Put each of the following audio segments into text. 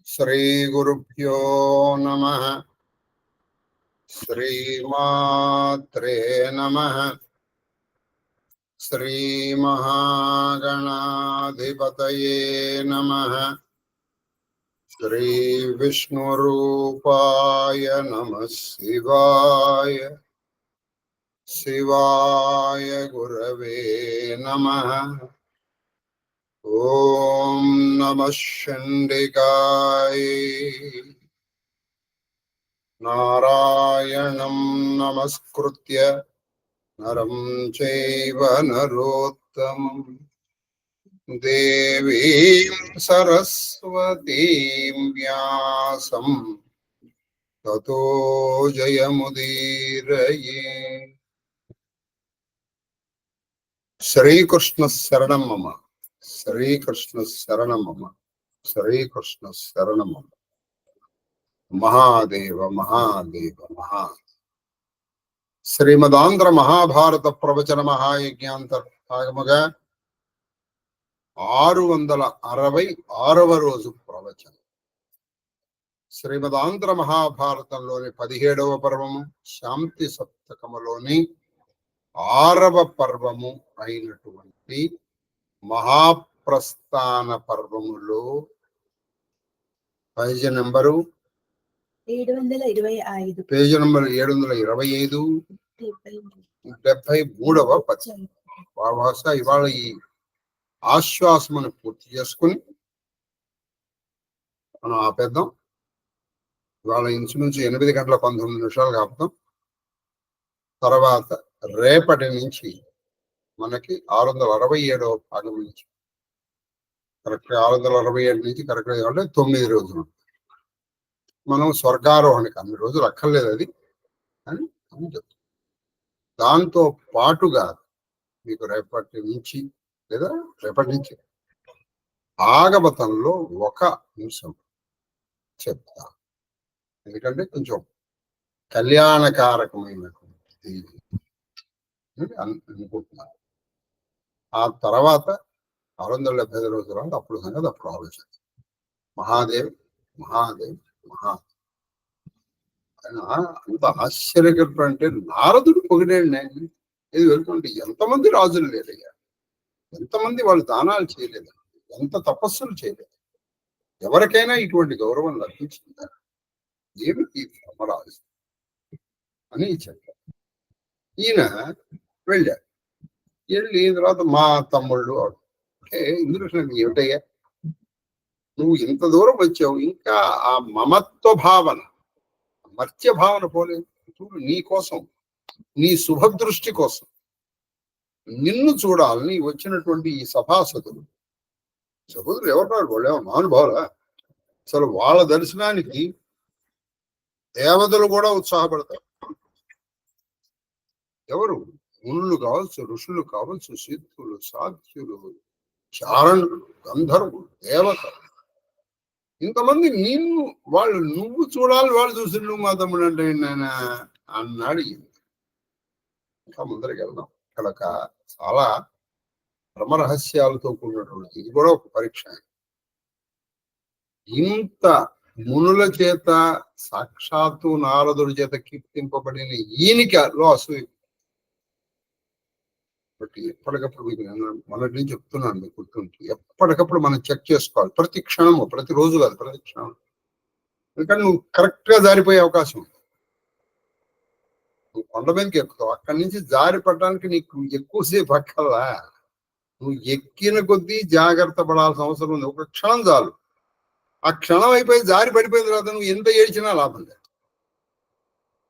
श्रीगुरुभ्यो नमः। श्रीमात्रे नमः। श्रीमहागणाधिपतये नमः। श्रीविष्णुरूपाय नमः। शिवाय शिवाय गुरवे नमः। ओम नमः चंडिकाय। नारायणं नमस्कृत्य नरं चैव नरोत्तमं देवीं सरस्वतीं व्यासं ततो जयमुदीरये। श्रीकृष्ण शरणं मम। श्रीकृष्ण शरणं मम। श्रीकृष्ण शरणं मम। महादेव महादेव महादेव। శ్రీమదాంధ్ర మహాభారత ప్రవచన మహాయజ్ఞాంతర్భాగముగా 666వ రోజు ప్రవచనం. శ్రీమదాంధ్ర మహాభారతంలోని 17వ పర్వము, శాంతి సప్తకములోని 6వ పర్వము అయినటువంటి Mahaprasthana పర్వములో page number 725, page number 725, 73వ పద్యం. బహుశా ఇవాళ ఈ ఆశ్వాసమును పూర్తి చేసుకుని మనం ఆపేద్దాం. ఇవాళ ఇంచుమించు 8:19 ఆపుతాం. తర్వాత రేపటి నుంచి మనకి 667వ భాగం నుంచి కరెక్ట్ 667 నుంచి కరెక్ట్ అంటే 9 రోజులు మనం స్వర్గారోహణకి అన్ని రోజులు అక్కర్లేదు అది అని చెప్తాం. దాంతో పాటుగా మీకు రేపటి నుంచి లేదా రేపటి నుంచి భాగవతంలో ఒక అంశం చెప్తా. ఎందుకంటే కొంచెం కళ్యాణకారకమైనటువంటి అనుకుంటున్నాను. ఆ తర్వాత 675 రోజుల తర్వాత అప్పుడు సంగతి అప్పుడు ఆలోచించాలి. మహాదేవ్ మహాదేవ్ మహాదేవ్ ఆయన అంత ఆశ్చర్యకరం అంటే నారదుడు పొగిడాడు. నేను ఇది వెళ్తుంటే ఎంతమంది రాజులు లేరయ్యా, ఎంతమంది వాళ్ళు దానాలు చేయలేదు, ఎంత తపస్సులు చేయలేదు, ఎవరికైనా ఇటువంటి గౌరవం లభించిందా, ఏమిటి ధర్మరాజు అని చెప్పారు. ఈయన వెళ్ళాడు. వెళ్ళి తర్వాత మా తమ్ముళ్ళు అంటే ఇంద్రుడు ఏమిటయ్యా నువ్వు ఇంత దూరం వచ్చావు, ఇంకా ఆ మమత్వ భావన మత్స్య భావన పోలేదు. చూడు నీ కోసం, నీ శుభదృష్టి కోసం నిన్ను చూడాలని వచ్చినటువంటి ఈ సభాసదులు ఎవరున్నారు? వాళ్ళు ఏమో మహానుభావులా? అసలు వాళ్ళ దర్శనానికి దేవతలు కూడా ఉత్సాహపడతారు. ఎవరు? మునులు కావచ్చు, ఋషులు కావచ్చు, సిద్ధులు, సాధ్యులు, చారణులు, గంధర్వులు, దేవతలు, ఇంతమంది నిన్ను వాళ్ళు నువ్వు చూడాలి, వాళ్ళు చూసి నువ్వు మా తమ్ముడు అంటే అన్నాడు. ఇంకా ముందరికి వెళ్దాం. ఇక్కడ చాలా బ్రహ్మరహస్యాలతో కూడినటువంటి ఇది కూడా ఒక పరీక్ష. ఇంత మునుల చేత సాక్షాత్తు నారదుడి చేత కీర్తింపబడిన ఈయనలో అసూయ. బట్టి ఎప్పటికప్పుడు మీకు మొదటి నుంచి చెప్తున్నాను, మీకు గుర్తుంటే ఎప్పటికప్పుడు మనం చెక్ చేసుకోవాలి. ప్రతి క్షణము, ప్రతిరోజు కాదు, ప్రతి క్షణం. ఎందుకంటే నువ్వు కరెక్ట్ గా జారిపోయే అవకాశం ఉంది. నువ్వు కొండ మీదకి ఎక్కుతావు, అక్కడి నుంచి జారి పడడానికి నీకు ఎక్కువసేపు అక్కర్లా. నువ్వు ఎక్కిన కొద్దీ జాగ్రత్త పడాల్సిన అవసరం ఉంది. ఒక క్షణం చాలు. ఆ క్షణం అయిపోయి జారి పడిపోయిన తర్వాత నువ్వు ఎంత ఏడ్చినా లాభం లేదు.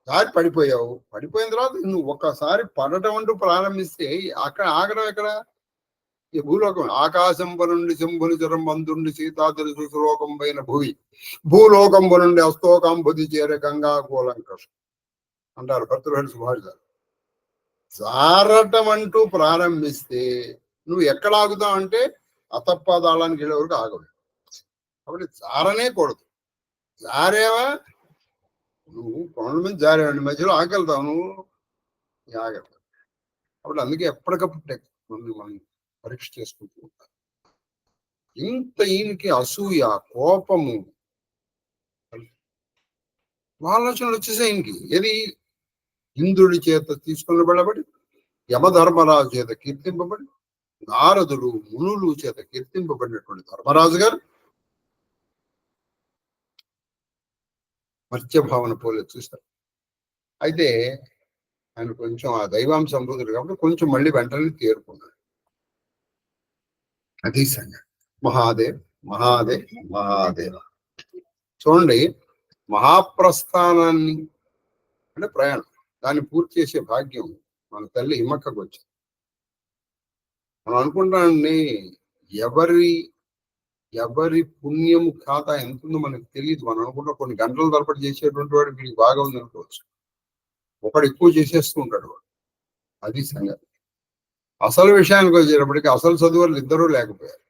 జారి పడిపోయావు, పడిపోయిన తర్వాత నువ్వు ఒక్కసారి పడటం అంటూ ప్రారంభిస్తే అక్కడ ఆగడం ఎక్కడ? ఈ భూలోకం. ఆకాశంబ నుండి శంభుని చరం బంధుండి సీతాదులు సులోకం పైన భూమి భూలోకంబ నుండి అస్తోకాంబుది చేరే గంగా కూలంకృష్ణ అంటారు భర్తృహరి సుభాష్ గారు. జారటం అంటూ ప్రారంభిస్తే నువ్వు ఎక్కడ ఆగుతావు అంటే అతప్పాదాళానికి వెళ్ళే వరకు ఆగవు. కాబట్టి జారనే కూడదు. జారేవా నువ్వు కొండ మీద జారేవాడి మధ్యలో ఆగలుగుతావు, నువ్వు ఆగలుగుతావు. కాబట్టి అందుకే ఎప్పటికప్పుడు మనం పరీక్ష చేసుకుంటూ ఉంటాం. ఇంత ఈయనకి అసూయ, కోపము, ఆలోచనలు వచ్చేసాయి ఈయనకి. ఏది ఇంద్రుడి చేత తీసుకుని వెళ్ళబడి, యమధర్మరాజు చేత కీర్తింపబడి, నారదుడు మునులు చేత కీర్తింపబడినటువంటి ధర్మరాజు గారు మత్స్యభావన పోలే చూస్తారు. అయితే ఆయన కొంచెం ఆ దైవాంశ సంబోధుడు కాబట్టి కొంచెం మళ్ళీ వెంటనే తేరుకున్నాడు. అది సంగతి. మహాదేవ్ మహాదేవ్ మహాదేవ. చూడండి, మహాప్రస్థానాన్ని అంటే ప్రయాణం, దాన్ని పూర్తి చేసే భాగ్యం మన తల్లి హిమక్కకు వచ్చింది. మనం అనుకుంటానండి, ఎవరి ఎవరి పుణ్యము ఖాతా ఎంత ఉందో మనకు తెలియదు. మనం అనుకుంటా కొన్ని గంటల తరబడి చేసేటువంటి వాడు వీడికి బాగా ఉంది అనుకోవచ్చు. ఒకడు ఎక్కువ చేసేస్తూ ఉంటాడు వాడు. అది సంగతి. అసలు విషయానికి వచ్చేటప్పటికి అసలు చదువులు ఇద్దరూ లేకపోయారు.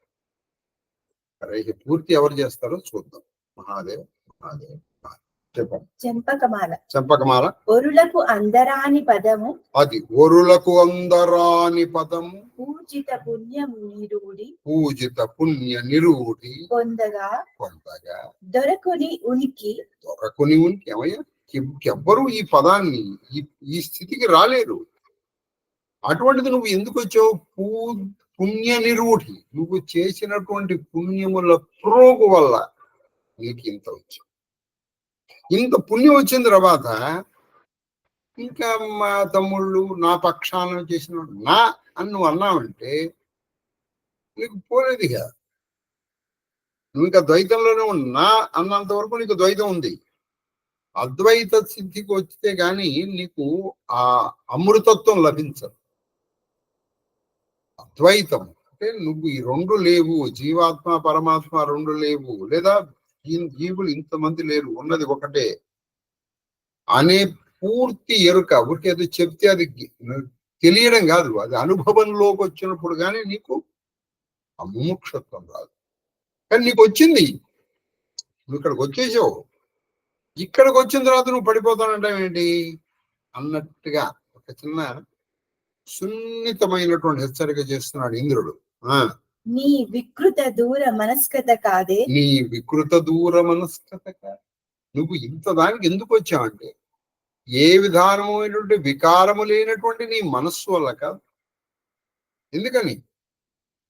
అరే పూర్తి ఎవరు చేస్తారో చూద్దాం. మహాదేవ్ మహాదేవ్. చెంపకమాల. చెంపకమాల. ఒరులకు అందరాని పదము. అది ఒరులకు అందరాని పదము. పూజిత పుణ్యము నిరూడి. పూజిత పుణ్య నిరూడి. పొందగా పొందగా. దొరకుని ఉనికి. దొరకుని ఉనికి. ఏమయ్యా, ఎవ్వరూ ఈ పదాన్ని ఈ స్థితికి రాలేరు. అటువంటిది నువ్వు ఎందుకు వచ్చావు? పుణ్య నిరూఢి. నువ్వు చేసినటువంటి పుణ్యముల ప్రోగు వల్ల నీకు ఇంత వచ్చావు. ఇంత పుణ్యం వచ్చిన తర్వాత ఇంకా మా తమ్ముళ్ళు నా పక్షాన చేసిన నా అని నువ్వు అన్నావంటే నీకు పోలేదు కదా. నువ్వు ఇంకా ద్వైతంలోనే ఉన్నా అన్నంత వరకు నీకు ద్వైతం ఉంది. అద్వైత స్థితికి వస్తే గాని నీకు ఆ అమృతత్వం లభించదు. అద్వైతం అంటే నువ్వు ఈ రెండు లేవు, జీవాత్మ పరమాత్మ రెండు లేవు, లేదా జీవులు ఇంతమంది లేరు, ఉన్నది ఒకటే అనే పూర్తి ఎరుక. ఊరికే అది చెప్తే అది తెలియడం కాదు, అది అనుభవంలోకి వచ్చినప్పుడు కానీ నీకు ఆ ముముక్షత్వం రాదు. కానీ నీకు వచ్చింది, నువ్వు ఇక్కడికి వచ్చేసావు. ఇక్కడికి వచ్చిన తర్వాత నువ్వు పడిపోతానంటావేంటి అన్నట్టుగా ఒక చిన్న సున్నితమైనటువంటి హెచ్చరిక చేస్తున్నాడు ఇంద్రుడు. నీ వికృత దూర మనస్కత కాదే. నీ వికృత దూర మనస్కత కాదు. నువ్వు ఇంత దానికి ఎందుకు వచ్చావంటే ఏ విధానమైనటువంటి వికారము లేనటువంటి నీ మనస్సు వల్ల కాదు. ఎందుకని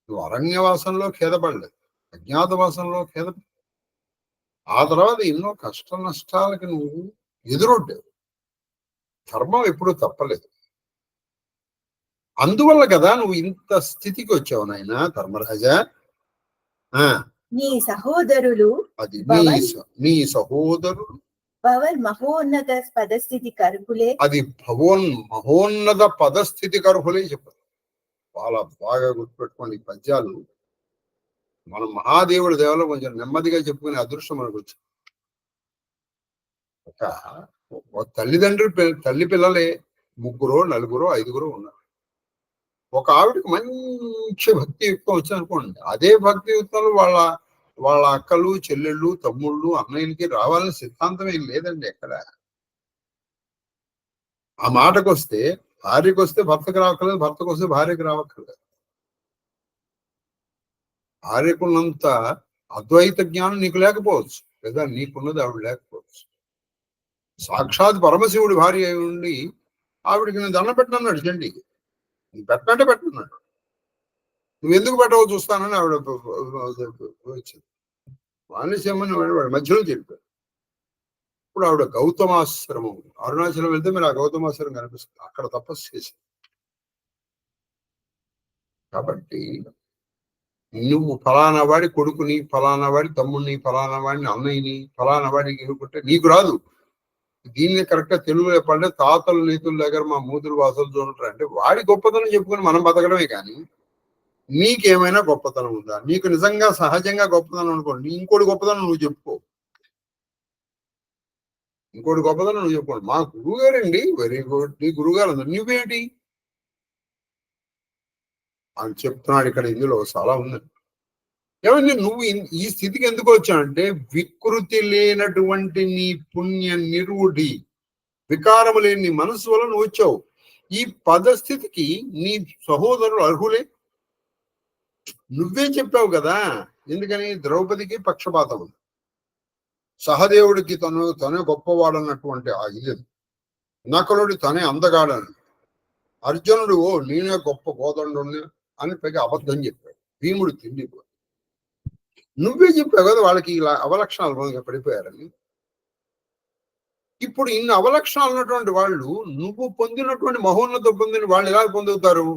నువ్వు అరణ్యవాసంలో ఖేదపడలేదు, అజ్ఞాతవాసంలో ఖేదపడలేదు. ఆ తర్వాత ఎన్నో కష్ట నష్టాలకి నువ్వు ఎదురొడ్డావు. ధర్మం ఎప్పుడూ తప్పలేదు. అందువల్ల కదా నువ్వు ఇంత స్థితికి వచ్చావు నాయన ధర్మరాజా. నీ సహోదరులు, అది నీ సహోదరులు భవన్ మహోన్నత పదస్థితి కర్హులే. అది మహోన్నత పదస్థితి కర్హులే చెప్పారు. చాలా బాగా గుర్తుపెట్టుకోండి ఈ పద్యాలు. మనం మహాదేవుడి దేవలో కొంచెం నెమ్మదిగా చెప్పుకునే అదృష్టం మనకు వచ్చింది. ఒక తల్లి పిల్లలే ముగ్గురో నలుగురో ఐదుగురో ఉన్నారు. ఒక ఆవిడకి మంచి భక్తియుక్తం వచ్చిందనుకోండి, అదే భక్తియుక్తంలో వాళ్ళ అక్కలు చెల్లెళ్ళు తమ్ముళ్ళు అన్నయ్యలకి రావాలని సిద్ధాంతం ఏం లేదండి ఎక్కడ. ఆ మాటకు వస్తే భార్యకు వస్తే భర్తకు రావక్కర్లేదు, భర్తకు వస్తే భార్యకు రావక్కర్లేదు. భార్యకున్నంత అద్వైత జ్ఞానం నీకు లేకపోవచ్చు, లేదా నీకున్నది ఆవిడ లేకపోవచ్చు. సాక్షాత్ పరమశివుడి భార్య అయి ఉండి ఆవిడికి నేను దండం పెట్టనన్నాడు చండికి. పెట్టనంటే పెట్టున్నాడు. నువ్వు ఎందుకు పెట్టవో చూస్తానని ఆవిడ వచ్చింది. వాణిశ్యమని వాడు మధ్యలో చెప్పాడు. ఇప్పుడు ఆవిడ గౌతమాశ్రమం, అరుణాచలం వెళ్తే మీరు ఆ గౌతమాశ్రమం కనిపిస్తుంది, అక్కడ తపస్సు చేసింది. కాబట్టి నువ్వు ఫలానా వాడి కొడుకుని, ఫలానా వాడి తమ్ముడిని, ఫలానా వాడిని అన్నయ్యని, ఫలానా వాడికి ఎదుర్కొంటే నీకు రాదు. దీన్ని కరెక్ట్ గా తెలుగులో చెప్పాలంటే తాతలు నీతుల దగ్గర మా మూతులు వాసలు చూడంటారు. అంటే వాడి గొప్పతనం చెప్పుకొని మనం బతకడమే కానీ నీకేమైనా గొప్పతనం ఉందా? నీకు నిజంగా సహజంగా గొప్పతనం అనుకోండి, ఇంకోటి గొప్పతనం నువ్వు చెప్పుకో. ఇంకోటి గొప్పతనం నువ్వు చెప్పుకోండి. మా గురువు గారండి, వెరీ గుడ్, నీ గురువుగారు అందరు నువ్వేంటి అని చెప్తున్నాడు. ఇక్కడ ఇందులో చాలా ఉందండి. ఏమంటే నువ్వు ఈ స్థితికి ఎందుకు వచ్చావంటే వికృతి లేనటువంటి నీ పుణ్య నిరూఢి, వికారము లేని నీ మనసు వల్ల నువ్వు వచ్చావు. ఈ పదస్థితికి నీ సహోదరులు అర్హులే. నువ్వే చెప్పావు కదా. ఎందుకని? ద్రౌపదికి పక్షపాతం ఉంది. సహదేవుడికి తనే గొప్పవాడు అన్నటువంటి ఆ ఇది, నకులుడి తనే అందగాడని, అర్జునుడు ఓ నేనే గొప్ప కోదండు అని పైగా అబద్ధం చెప్పాడు. భీముడు తిండిపోయి. నువ్వే చెప్పావు కదా వాళ్ళకి ఇలా అవలక్షణాలు పడిపోయారని. ఇప్పుడు ఇన్ని అవలక్షణాలు ఉన్నటువంటి వాళ్ళు నువ్వు పొందినటువంటి మహోన్నత పొందిన వాళ్ళు ఎలా పొందుతారు?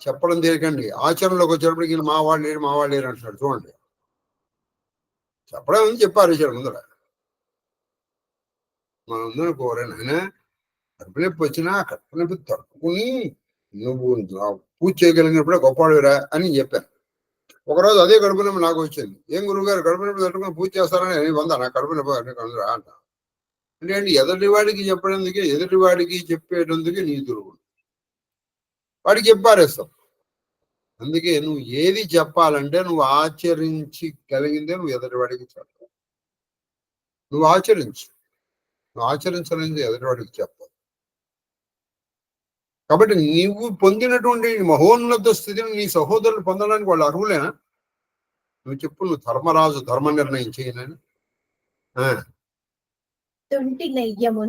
చెప్పడం తెలియకండి, ఆచరణలోకి వచ్చేటప్పటికి ఈయన మా వాళ్ళు లేరు అంటున్నాడు. చూడండి, చెప్పడం అని చెప్పారు ఇక్కడ ముందర. మన ముందర కోరాను కడుపు నొప్పి వచ్చినా కడుపు నొప్పి తట్టుకుని నువ్వు పూజ చేయగలిగినప్పుడే గొప్పవాడురా అని చెప్పాను. ఒకరోజు అదే కడుపు నొప్పి నాకు వచ్చింది. ఏం గురువు గారు కడుపు నొప్పి తట్టుకుని పూజ చేస్తారని నా కడుపు నొప్పి అంట. అంటే ఎదుటివాడికి చెప్పడానికి, ఎదుటివాడికి చెప్పేటందుకే నీ దురువు, వాడికి చెప్పారేస్తావు. అందుకే నువ్వు ఏది చెప్పాలంటే నువ్వు ఆచరించి కలిగిందే నువ్వు ఎదుటివాడికి చెప్పాలి. నువ్వు ఆచరించలేనిది ఎదుటివాడికి చెప్పాలి. కాబట్టి నీవు పొందినటువంటి మహోన్నత స్థితిని నీ సహోదరులు పొందడానికి వాళ్ళు అర్హులేనా? నువ్వు చెప్పు. నువ్వు ధర్మరాజు ధర్మ నిర్ణయం చేయలేని. తొంటి నెయ్యము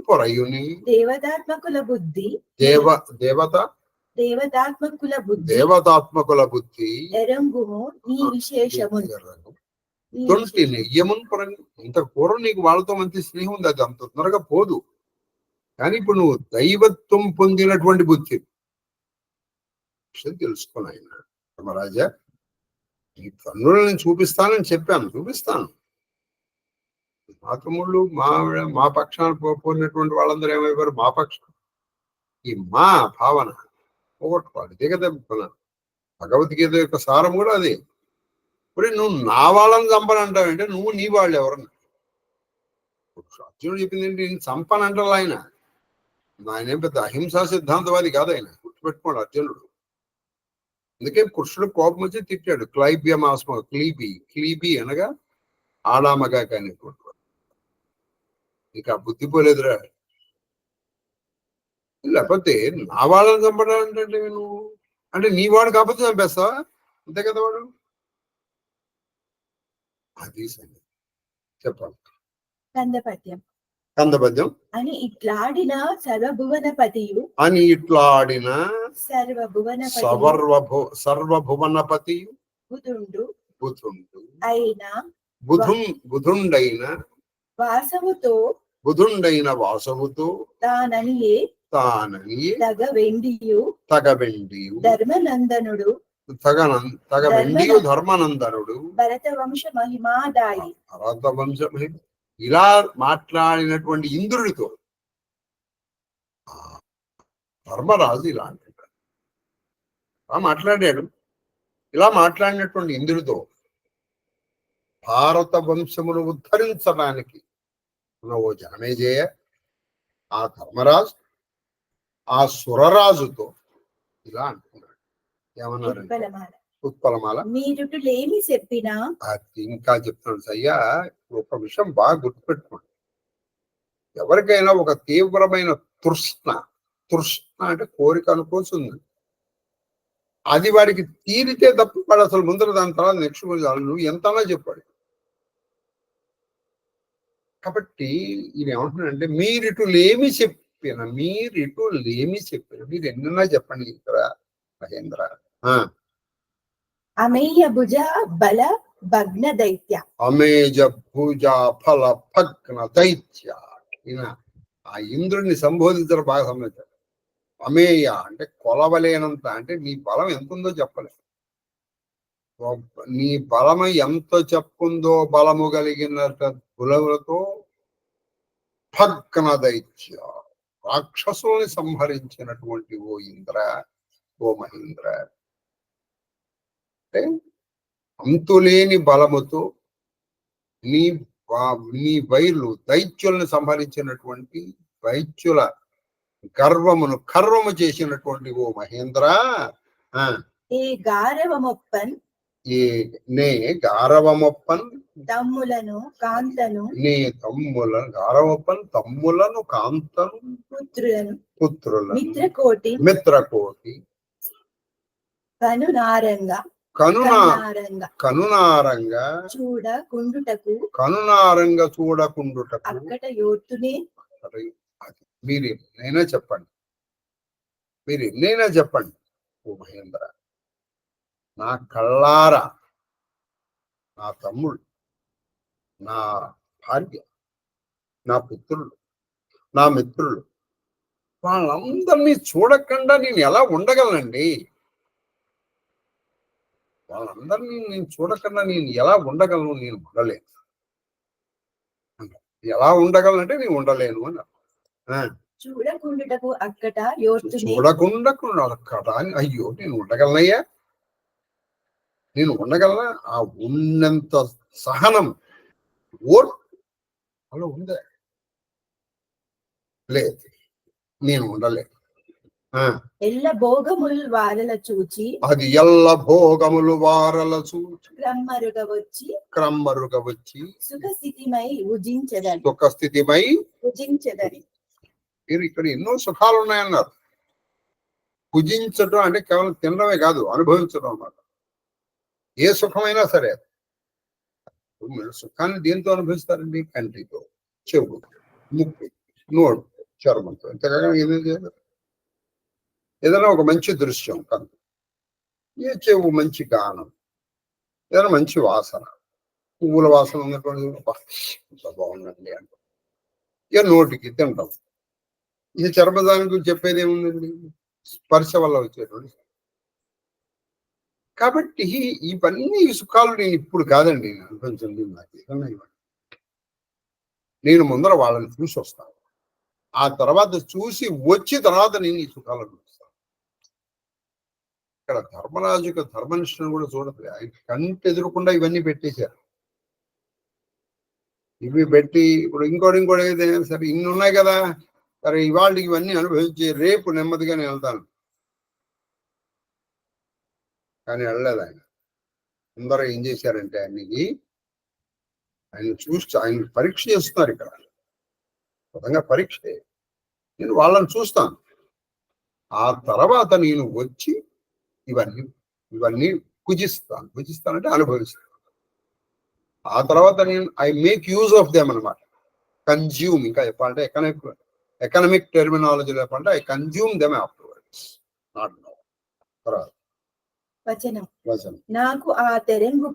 పొరయుని దేవతాత్మకుల బుద్ధి ఎరంగుము నీ విశేషము. తొంటి నెయ్యమును పొరయు. ఇంత పూర్వం నీకు వాళ్ళతో మంచి స్నేహం ఉంది, అది అంత తొందరగా పోదు. కానీ ఇప్పుడు నువ్వు దైవత్వం పొందినటువంటి బుద్ధి తెలుసుకుని ఆయన ధర్మరాజా, ఈ కన్నులు నేను చూపిస్తానని చెప్పాను, చూపిస్తాను. మా తమ్ముళ్ళు మా పక్షాన్ని పోయినటువంటి వాళ్ళందరూ ఏమైపోయారు? మా పక్షం. ఈ మా భావన పోగొట్టుకోవాలి. ఇదే కదా భగవద్గీత యొక్క సారం కూడా అదే. ఇప్పుడు నువ్వు నా వాళ్ళని చంపనంటావంటే నువ్వు నీ వాళ్ళు ఎవరన్నా? అర్జునుడు చెప్పింది ఏంటి? నేను చంపనంటారు ఆయన. ఆయన ఏం పెద్ద అహింసా సిద్ధాంతవాది కాదు ఆయన, గుర్తుపెట్టుకోండి అర్జునుడు. అందుకే కృష్ణుడు కోపం వచ్చి తిట్టాడు. క్లైబ్యమాస్మ క్లీబి అనగా ఆడామగా కానీ. ఇక బుద్ధి పోలేదురా. లేకపోతే నా వాళ్ళని చంపడం అంటే నువ్వు అంటే నీ వాడు కాకపోతే చంపేస్తావా? అంతే కదా వాడు. అది సంగతి చెప్పాలి. కందపద్యం అని ఇట్లాడిన సర్వభువనపతియు సర్వభువనపతియు బుధుండైన వాసవుతో తాననియే తగవెండియు ధర్మనందనుడు భరతవంశ మహిమాదాయి. ఇలా మాట్లాడినటువంటి ఇంద్రుడితో ధర్మరాజు ఇలా అంటాడు. మాట్లాడాడు. ఇలా మాట్లాడినటువంటి ఇంద్రుడితో భారత వంశమును ఉద్ధరించడానికి ఓ జనమేజయ, ఆ ధర్మరాజు ఆ సురరాజుతో ఇలా అంటున్నాడు. ఏమన్నారంటే ఉత్పలమాల మీరులేమి చెప్పినా అది ఇంకా చెప్తున్నాడు. అయ్యా ఒక విషయం బాగా గుర్తుపెట్టుకోండి. ఎవరికైనా ఒక తీవ్రమైన తృష్ణ అంటే కోరిక అనుకోవచ్చు, అది వాడికి తీరితే తప్ప వాడు అసలు ముందర దాని తర్వాత నెక్స్ట్ నువ్వు ఎంతలా చెప్పాడు. కాబట్టి ఇది ఏమంటున్నాడంటే మీరిటులేమి చెప్పిన మీరు ఎన్నన్నా చెప్పండి ఇక్కడ మహేంద్ర. అమేయ భుజ బల భగ్న దైత్య ఆ ఇంద్రుడిని సంబోధించడం బాగా సంబంధించారు. అమేయ అంటే కొలవలేనంత, అంటే నీ బలం ఎంత ఉందో చెప్పలేదు. నీ బలము ఎంత చెప్పుందో బలము కలిగిన కులములతో భగ్న దైత్య రాక్షసుల్ని సంహరించినటువంటి ఓ ఇంద్ర, ఓ మహేంద్ర. అంటే అంతులేని బలముతో నీ వైర్లు దైత్యులను సంహరించినటువంటి దైత్యుల కర్వము చేసినటువంటి ఓ మహేంద్ర. ఏ గారవమొప్పన్ ఈ నే గారవమొప్పన్ తమ్ములను కాంతను నీ తమ్ములను గారవొప్పన్ తమ్ములను కాంతను పుత్రులను మిత్రకోటి కనునారంగా కనునారంగా చూడకుండుటకు అక్కట యోర్తునే. మీరు ఎన్నైనా చెప్పండి ఓ మహేంద్ర, నా కళ్ళారా నా తమ్ముడు, నా భార్య, నా పుత్రులు, నా మిత్రులు, వాళ్ళందరినీ చూడకుండా నేను ఎలా ఉండగలనండి? వాళ్ళందరినీ నేను చూడకుండా నేను ఎలా ఉండగలను? నేను ఉండలేను. ఎలా ఉండగలనంటే నేను ఉండలేను అని. చూడకుండుటకు అక్కట అని అయ్యో నేను ఉండగలనయ్యా, నేను ఉండగలనా? ఆ ఉన్నంత సహనం ఓర్పు అలా ఉందా? లేదు, నేను ఉండలేను. ఎల్ల భోగములు వారల చూచి అది ఎల్ల భోగములు వారల చూచి క్రమ్మరుగా వచ్చి సుఖస్థితిమై భుజించదని. మీరు ఇక్కడ ఎన్నో సుఖాలు ఉన్నాయన్నారు. భుజించడం అంటే కేవలం తినడమే కాదు, అనుభవించడం అన్నమాట. ఏ సుఖమైనా సరే మీరు సుఖాన్ని దేంతో అనుభవిస్తారండి? కంటితో, చెవు, ముక్కు, నోడు, చర్మంతో. అంతేకాక ఏదేం చేయదు. ఏదైనా ఒక మంచి దృశ్యం కను, ఏ చెవు మంచి గానం, ఏదైనా మంచి వాసన, పువ్వుల వాసన ఉన్నటువంటి బాగుందండి అంట. ఇక నోటికి తింటాం. ఈ చర్మదాని గురించి చెప్పేది ఏముందండి? స్పర్శ వల్ల వచ్చేటువంటి. కాబట్టి ఇవన్నీ సుఖాలు నేను ఇప్పుడు కాదండి నేను అనుభవించండి. నాకు ఏదన్నా ఇవ్వండి, నేను ముందర వాళ్ళని చూసి వస్తాను. ఆ తర్వాత చూసి వచ్చి తర్వాత నేను ఈ సుఖాలు అనుభవిస్తాను. ఇక్కడ ధర్మరాజుకు ధర్మనిష్టను కూడా చూడదు. ఆయన కంటి ఎదురకుండా ఇవన్నీ పెట్టేశారు. ఇవి పెట్టి ఇప్పుడు ఇంకోటి ఏదైనా సరే ఇన్ని ఉన్నాయి కదా, సరే ఇవాళ ఇవన్నీ అనుభవించి రేపు నెమ్మదిగా నేను వెళ్తాను. కానీ వెళ్ళలేదు ఆయన. అందరూ ఏం చేశారంటే ఆయన చూసి ఆయన పరీక్ష చేస్తున్నారు. ఇక్కడ విధంగా పరీక్ష, నేను వాళ్ళని చూస్తాను. ఆ తర్వాత నేను వచ్చి ఇవన్నీ భుజిస్తానంటే అనుభవిస్తాను. ఆ తర్వాత నేను I make use of them అనమాట. కన్జ్యూమ్, ఇంకా చెప్పాలంటే ఎకనామిక్ టెర్మినాలజీలో చెప్పాలంటే I consume them afterwards, not now. తర్వాత వచనం. నాకు ఆ తెరంగు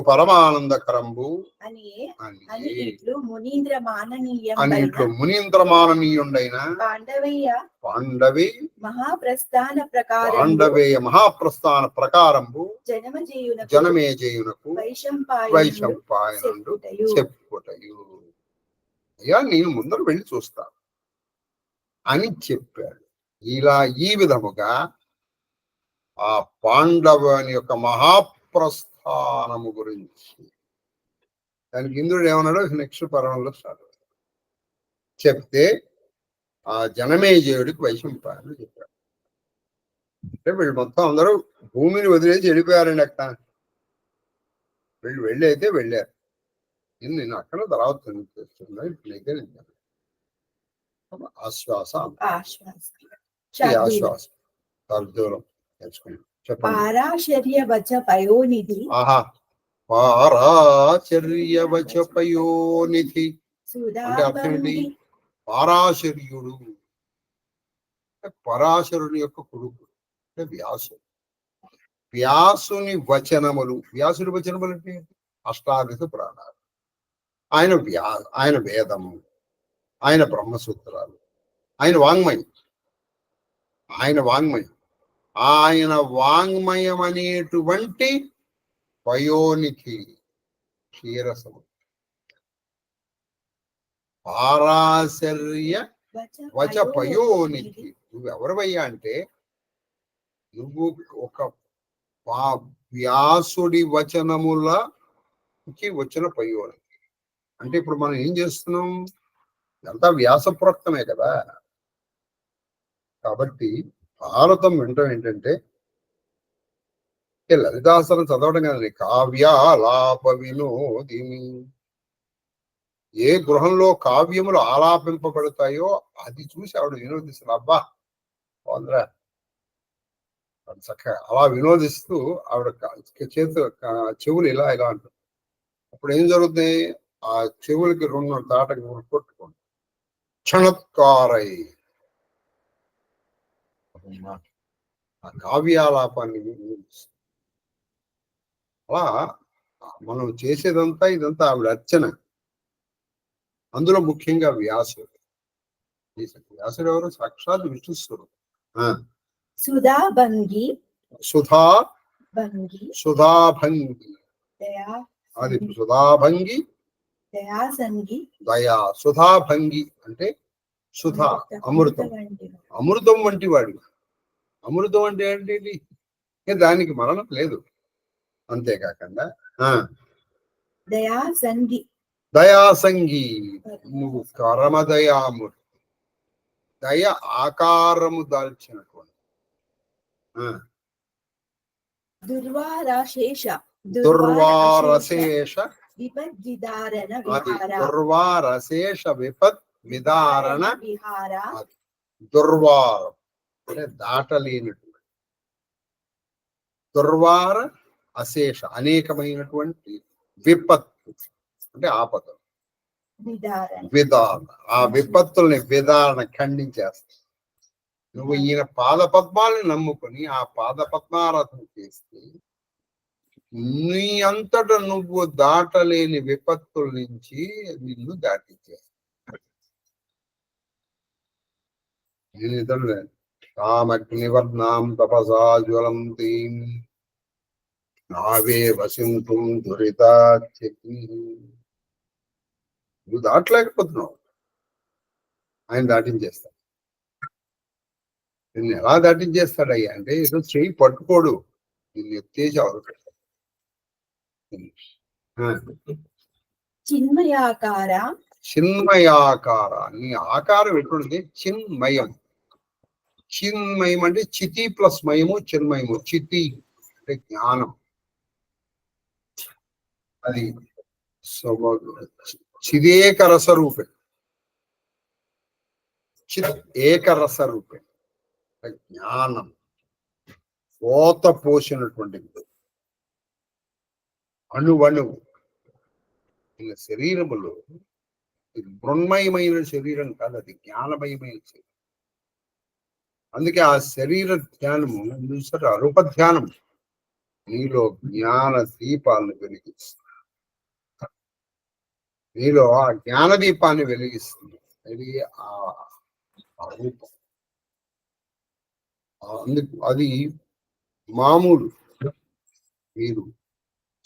పరమానందకరంబు అని ఇట్లు మునీంద్ర మాననీయుండైన పాండవీ మహాప్రస్థాన ప్రకారంబు జనమేజయునకు వైశంపాయనుడు చెప్పుటయు. అయ్యా నేను ముందర వెళ్ళి చూస్తాను అని చెప్పాడు. ఇలా ఈ విధముగా ఆ పాండవుని యొక్క మహాప్రస్థానము గురించి దానికి ఇంద్రుడు ఏమన్నాడో నెక్స్ట్ పర్వంలో స్టార్ట్ చెప్తే ఆ జనమేజయుడికి వైశంపాయనుడు చెప్పాడు. అంటే వీళ్ళు మొత్తం అందరూ భూమిని వదిలేసి వెళ్ళిపోయారండి. అక్కడ వీళ్ళు అయితే వెళ్ళారు. నేను అక్కడ తర్వాత ఆశ్వాసం దూరం తెలుసుకున్నాను. చెప్పండి. పారాచర్యవచపయోనిధి అంటే అర్థం ఏంటి? పారాశర్యుడు, పరాశరుని యొక్క కొడుకు అంటే వ్యాసుడు. వ్యాసుని వచనములు, వ్యాసుడి వచనములు అంటే అష్టాదశ పురాణాలు, ఆయన వేదము, ఆయన బ్రహ్మసూత్రాలు, ఆయన వాంగ్మయం అనేటువంటి పయోనికి క్షీరసము. పారాశర్య వచ పయోనికి, నువ్వెవరివయ్యా అంటే నువ్వు ఒక వ్యాసుడి వచనములకి వచ్చిన పయోనికి. అంటే ఇప్పుడు మనం ఏం చేస్తున్నాం? ఇదంతా వ్యాసప్రోక్తమే కదా. కాబట్టి భారతం వింటం ఏంటంటే లలితాసనం చదవడం కదండి. కావ్యాలాప వినోదిని. ఏ గృహంలో కావ్యములు ఆలాపింపబడతాయో అది చూసి ఆవిడ వినోదిస్తున్నారు. అబ్బా బాగుందిరా చక్కగా అలా వినోదిస్తూ ఆవిడ చేతు చెవులు ఇలా ఇలా అంటారు. అప్పుడు ఏం జరుగుతుంది? ఆ చెవులకి 2 తాటకి కొట్టుకోండి. క్షణత్కారై ఆ కావ్యాలాపాన్ని అలా మనం చేసేదంతా ఇదంతా ఆవిడ అర్చన. అందులో ముఖ్యంగా వ్యాసుడు. వ్యాసుడు ఎవరు? సాక్షాత్ విష్ణుస్వరుడు. సుధాభంగి సుధాభంగి అది సుధాభంగి దయా. సుధాభంగి అంటే సుధా అమృతం. అమృతం వంటి వాడు. అమృతం అంటే ఏంటి? దానికి మరణం లేదు. అంతేకాకుండా దయాసంగి నువ్వు పరమదయాముడు. దయ ఆకారము దాల్చినటువంటి దుర్వారశేష విపత్ విదారణ. దుర్వారం అంటే దాటలేనటువంటి. దుర్వార అశేష అనేకమైనటువంటి. విపత్తు అంటే ఆపదలు. విధారణ ఆ విపత్తుల్ని విధారణ ఖండించేస్తా. నువ్వు ఈయన పాద పద్మాలను నమ్ముకొని ఆ పాద పద్మారాధన చేస్తే నీ అంతట నువ్వు దాటలేని విపత్తుల నుంచి నిన్ను దాటించేస్తా. నేను ఇతరులే కామగ్నివర్ణాం తపసా జ్వలంతీం నావే వసింతుం దురితాగ్ని. నువ్వు దాటలేకపోతున్నావు, ఆయన దాటించేస్తాడు. నిన్ను ఎలా దాటించేస్తాడయ్యా అంటే ఏదో చెయ్యి పట్టుకోడు, నిన్ను ఎత్తేసి అవరు. చిన్మయాకార. నీ ఆకారం ఎటువంటి? చిన్మయం. చిన్మయం అంటే చితి ప్లస్ మయము చిన్మయము. చితి అంటే జ్ఞానం. అది చిదేకరస రూపే. చిత్ ఏకరస రూపే జ్ఞానం. కోత పోసినటువంటి అణువణువు శరీరములో మృణ్మయమైన శరీరం కాదు, అది జ్ఞానమయమైన శరీరం. అందుకే ఆ శరీర ధ్యానము చూసారు, రూప ధ్యానం నీలో జ్ఞాన దీపాలను వెలిగిస్తుంది. నీలో ఆ జ్ఞాన దీపాన్ని వెలిగిస్తుంది. అది ఆ రూపం. అది మామూలు మీరు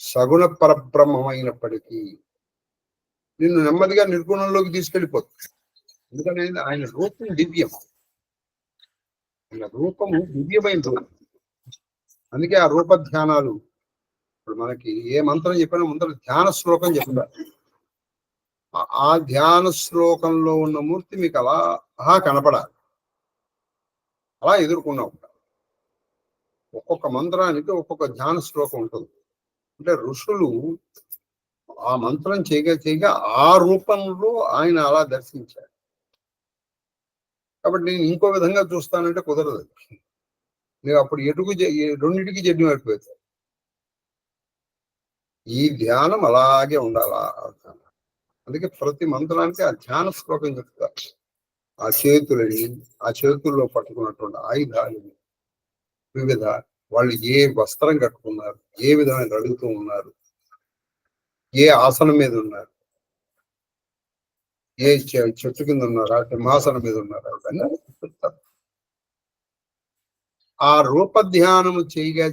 సగుణ పరబ్రహ్మమైనప్పటికీ నిన్ను నెమ్మదిగా నిర్గుణంలోకి తీసుకెళ్ళిపోతుంది. ఎందుకంటే ఆయన రూపం దివ్యం. ఆయన రూపము దివ్యమైన రూపం. అందుకే ఆ రూప ధ్యానాలు ఇప్పుడు మనకి ఏ మంత్రం చెప్పినా ముందర ధ్యాన శ్లోకం చెప్తారు. ఆ ధ్యాన శ్లోకంలో ఉన్న మూర్తి మీకు అలా కనపడాలి, అలా ఎదుర్కొన్నా ఉంటారు. ఒక్కొక్క మంత్రానికి ఒక్కొక్క ధ్యాన శ్లోకం ఉంటుంది. అంటే ఋషులు ఆ మంత్రం చేయగా ఆ రూపంలో ఆయన అలా దర్శించారు. కాబట్టి నేను ఇంకో విధంగా చూస్తానంటే కుదరదు. నేను అప్పుడు రెండింటికి జడ్డు అయిపోతాను. ఈ ధ్యానం అలాగే ఉండాలా. అందుకే ప్రతి మంత్రానికి ఆ ధ్యాన శ్లోకం చెప్తారు. ఆ చేతుల్లో పట్టుకున్నటువంటి ఆయుధాలు వివిధ, వాళ్ళు ఏ వస్త్రం కట్టుకున్నారు, ఏ విధమైన అడుగుతూ ఉన్నారు, ఏ ఆసనం మీద ఉన్నారు, ఏ చెట్టు కింద ఉన్నారా, సింహాసనం మీద ఉన్నారా, అవన్నీ చెప్తారు. ఆ రూప ధ్యానము చేయగా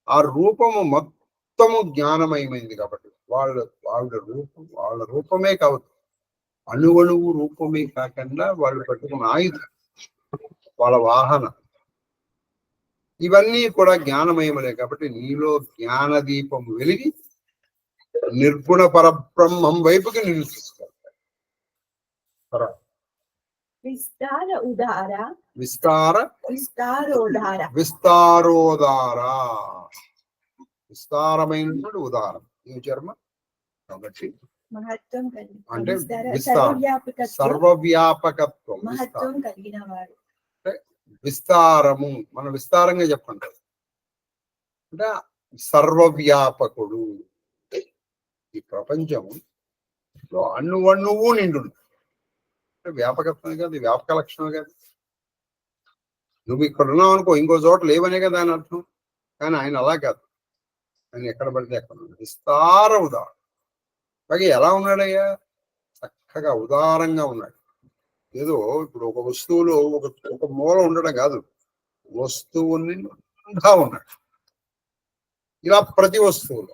ఆ రూపము మొత్తము జ్ఞానమయమైంది. కాబట్టి వాళ్ళ రూపమే కాదు, అణువణువు రూపమే కాకుండా వాళ్ళు పెట్టుకున్న ఆయుధం, వాళ్ళ వాహనం, ఇవన్నీ కూడా జ్ఞానమయములే. కాబట్టి నీలో జ్ఞాన దీపం వెలిగి నిర్గుణ పరబ్రహ్మం వైపుకి నిన్ను తీసుకెళ్తాడు. విస్తార ఉదార విస్తారోదార విస్తారమైనటువంటి ఉదారం ఈ చర్మ ఒకటి మహత్వం కలిగి అంటే సర్వవ్యాపకత్వం మహత్వం కలిగిన వాడు. విస్తారము మనం విస్తారంగా చెప్పండి అంటే సర్వవ్యాపకుడు. ఈ ప్రపంచం అణువు నిండు వ్యాపకత్వమే కాదు, వ్యాపక లక్షణమే కాదు. నువ్వు ఇక్కడ ఉన్నావు అనుకో, ఇంకో చోట లేవనే కదా అని అర్థం. కానీ ఆయన అలా కాదు, ఆయన ఎక్కడ పడితే ఎక్కడ ఉన్నాడు. విస్తార ఉదాహరణ. అలాగే ఎలా ఉన్నాడయ్యా? చక్కగా ఉదారంగా ఉన్నాడు. ఏదో ఇప్పుడు ఒక వస్తువులో ఒక మూల ఉండడం కాదు, వస్తువుని ఉన్నాడు. ఇలా ప్రతి వస్తువులో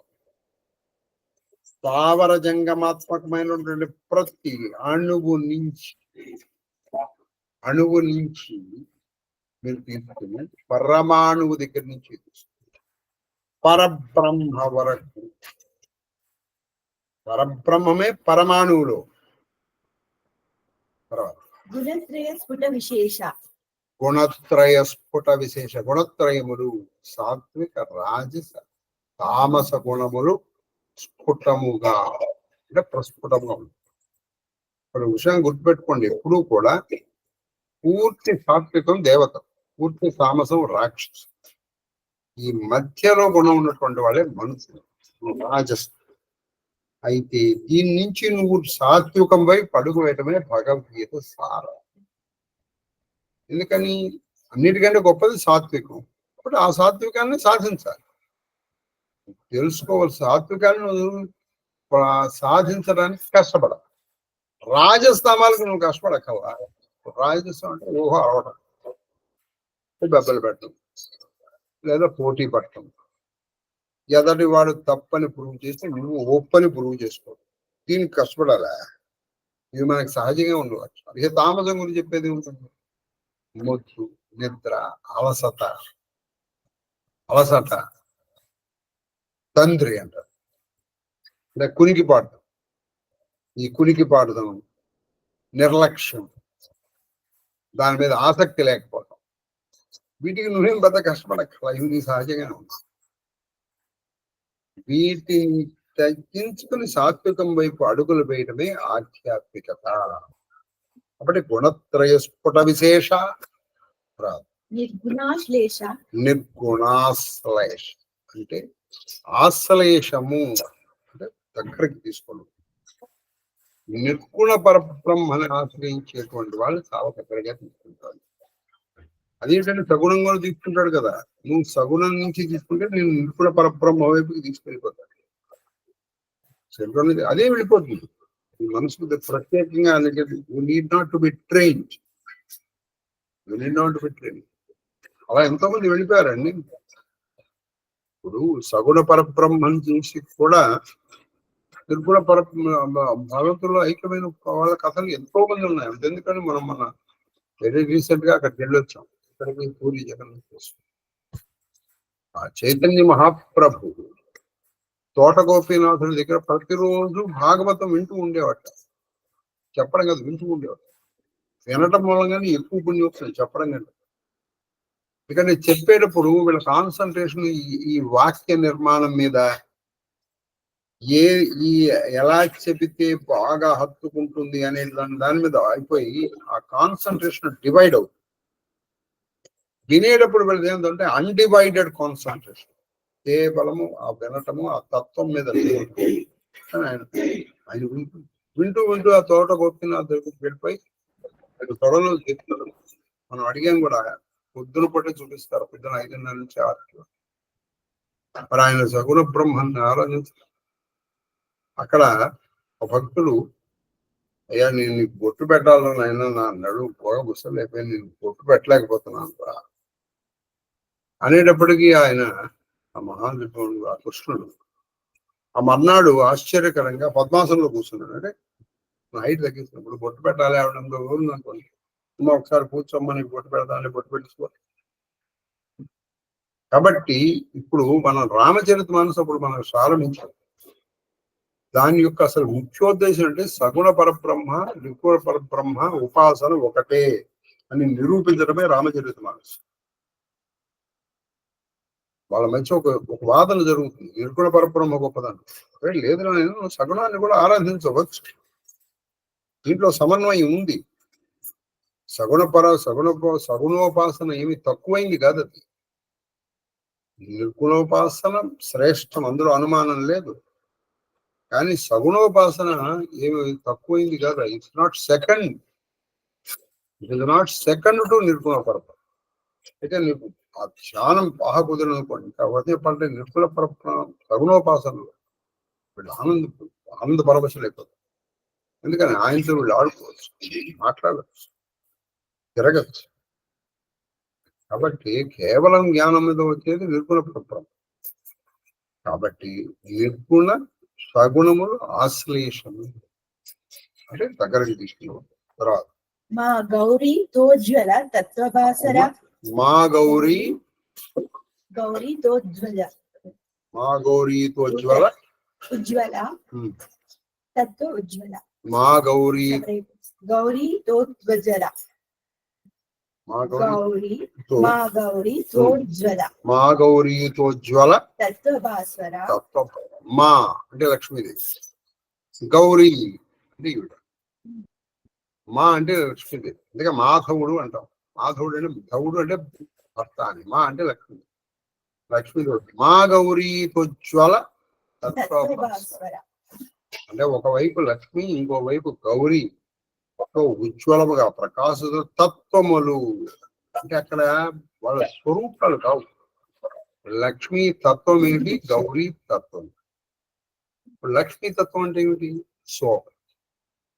స్థావర జంగమాత్మకమైనటువంటి ప్రతి అణువు నుంచి మీరు తీసుకుని పరమాణువు దగ్గర నుంచి పరబ్రహ్మ వరకు, పరబ్రహ్మమే పరమాణువులో. గుణత్రయ స్ఫుట విశేష గుణత్రయములు సాత్విక రాజస తామస గుణములు స్ఫుటముగా అంటే ప్రస్ఫుటంగా ఉంది. ఇప్పుడు విషయం గుర్తుపెట్టుకోండి, ఎప్పుడూ కూడా పూర్తి సాత్వికం దేవత, పూర్తి తామసం రాక్షసు. ఈ మధ్యలో గుణం ఉన్నటువంటి వాళ్ళే మనుషులు, రాజస్. అయితే దీని నుంచి నువ్వు సాత్వికం వైపు అడుగు వేయటమే భగవద్గీత సారం. ఎందుకని? అన్నిటికంటే గొప్పది సాత్వికం. కాబట్టి ఆ సాత్వికాన్ని సాధించాలి, తెలుసుకోవాలి. సాత్వికాన్ని నువ్వు సాధించడానికి కష్టపడాలి. రాజస్థానాలకు నువ్వు కష్టపడక్కవా. రాజస్థానం అంటే ఊహ అవడం, బెబ్బలు పెట్టడం, లేదా పోటీ పడటం, ఎదటి వాడు తప్పని ప్రూవ్ చేస్తే నువ్వు ఒప్పని ప్రూవ్ చేసుకో. దీనికి కష్టపడాలా? ఇవి మనకి సహజంగా ఉండవచ్చు. అదే తామసం గురించి చెప్పేది ఉంటుంది. మొత్తు, నిద్ర, అలసట, తండ్రి అంటారు. అంటే కునికిపాటు, ఈ కునికిపాటుదం, నిర్లక్ష్యం, దాని మీద ఆసక్తి లేకపోవడం, వీటికి నువ్వేం పెద్ద కష్టపడక్కల. ఇది సహజంగానే ఉంది. వీటిని తగ్గించుకుని సాత్వికం వైపు అడుగులు వేయడమే ఆధ్యాత్మికత. కాబట్టి గుణత్రయ స్ఫుట విశేష నిర్గుణాశ్లేష అంటే ఆశ్లేషము అంటే దగ్గరికి తీసుకోవడం. నిర్గుణ పరబ్రహ్మని ఆశ్రయించేటువంటి వాళ్ళు చాలా దగ్గరగా తీసుకుంటారు. అదేంటంటే సగుణం కూడా తీసుకుంటాడు కదా. నువ్వు సగుణం నుంచి తీసుకుంటే నేను నిర్గుణ పరబ్రహ్మ వైపుకి తీసుకెళ్ళిపోతాను. అదే వెళ్ళిపోతుంది మనసుకు ప్రత్యేకంగా. Need not to be trained. అలా ఎంతో మంది వెళ్ళిపోయారండి. ఇప్పుడు సగుణ పరబ్రహ్మం చేసి కూడా నిర్గుణ భగవంతుల్లో ఐక్యమైన వాళ్ళ కథలు ఎంతో మంది ఉన్నాయి. ఎందుకని మనం వెరీ రీసెంట్ గా అక్కడికి వెళ్ళొచ్చాం. ఇక్కడికి పూరి జగన్నాథ్. ఆ చైతన్య మహాప్రభు తోట గోపీనాథుడి దగ్గర ప్రతిరోజు భాగవతం వింటూ ఉండేవాట. చెప్పడం కాదు, వింటూ ఉండేవాడు. వినటం మూలంగానే ఎక్కువ పుణ్యం వస్తుంది చెప్పడం కంటే. ఎందుకంటే చెప్పేటప్పుడు వీళ్ళ కాన్సన్ట్రేషన్ ఈ వాక్య నిర్మాణం మీద, ఎలా చెబితే బాగా హత్తుకుంటుంది అనే దాని మీద అయిపోయి ఆ కాన్సన్ట్రేషన్ డివైడ్ అవుతుంది. వినేటప్పుడు వీళ్ళది ఏంటంటే అన్డివైడెడ్ కాన్సన్ట్రేషన్, కేవలము ఆ వినటము ఆ తత్వం మీద. ఆయన వింటూ ఆ తోట గోపినాథ్ దగ్గరికి వెళ్ళిపోయి తొడలో చెప్తారు. మనం అడిగాం కూడా, పొద్దున పట్టే చూపిస్తారు, పొద్దున 5:30 నుంచి 6. మరి ఆయన సగుణ బ్రహ్మాన్ని ఆలోచించారు. అక్కడ ఒక భక్తుడు, అయ్యా నేను నీకు బొట్టు పెట్టాలని అయినా నా నడు పొగ బుసలేకపోయి నేను బొట్టు పెట్టలేకపోతున్నాను అనేటప్పటికీ ఆయన ఆ మహానుభావుడు, ఆ కృష్ణుడు ఆ మర్నాడు ఆశ్చర్యకరంగా పద్మాసనంలో కూర్చున్నాడు. అంటే హైట్ తగ్గిస్తున్నప్పుడు బొట్టు పెట్టాలి ఆవిడంలో ఉంది అనుకోండి, అమ్మ ఒకసారి కూర్చోమ్మని బొట్టు పెడతాను, బొట్టు పెట్టించుకోవాలి. కాబట్టి ఇప్పుడు మనం రామచరిత మానస అప్పుడు మనం ప్రారంభించాం. దాని యొక్క అసలు ముఖ్యోద్దేశం అంటే సగుణ పరబ్రహ్మ నిర్గుణ పరబ్రహ్మ ఉపాసన ఒకటే అని నిరూపించడమే రామచరితమానస్. వాళ్ళ మధ్య ఒక వాదన జరుగుతుంది, నిర్గుణ పరబ్రహ్మ గొప్పదని. లేదు, నేను సగుణాన్ని కూడా ఆరాధించవచ్చు, దీంట్లో సమన్వయం ఉంది. సగుణోపాసన ఏమి తక్కువైంది కాదు, అది నిర్గుణోపాసన శ్రేష్టం, అందులో అనుమానం లేదు. కానీ సగుణోపాసన ఏమి తక్కువైంది కాదు. ఇట్స్ నాట్ సెకండ్, టు నిర్గుణ పరబ్రహ్మ. అయితే నీకు ఆ ధ్యానం బాగా కుదిరిన అనుకోండి, ఇంకా పంటే నిర్గుణ పరబ్రహ్మ సగుణోపాసనలో వీళ్ళు ఆనంద పరవశలు అయిపోతారు. ఎందుకని ఆయనతో వీళ్ళు ఆడుకోవచ్చు, మాట్లాడవచ్చు, తిరగచ్చు. కాబట్టి కేవలం జ్ఞానం మీద వచ్చేది నిర్గుణ పరబ్రహ్మ. కాబట్టి నిర్గుణ సగుణములు ఆశ్లేషము అంటే దగ్గరికి తీసుకున్నాం. తర్వాత మా గౌరీ తోజ్వల తత్వభాసర, మా గౌరీ తోజ్వల, మా గౌరీ తోజ్వల ఉజ్వల తత్వ ఉజ్వల, మా గౌరీ తోజ్వల, మా గౌరీ తోజ్వల తత్వభాస్వర. మా అంటే లక్ష్మీదేవి, గౌరీ అంటే ఈవిడ, మా అంటే లక్ష్మీదేవి. అందుకే మాధవుడు అంటాం. మాధవుడు అంటే ధవుడు అంటే భర్త అని, మా అంటే లక్ష్మీదేవి. మా గౌరీ తోజ్వల తత్వభాస్వర అంటే ఒకవైపు లక్ష్మి, ఇంకోవైపు గౌరీ, ఉజ్వలముగా ప్రకాశిత తత్వములు. అంటే అక్కడ వాళ్ళ స్వరూపాలు కావు. లక్ష్మీ తత్వం ఏమిటి, గౌరీ తత్వం. లక్ష్మీ తత్వం అంటే ఏమిటి,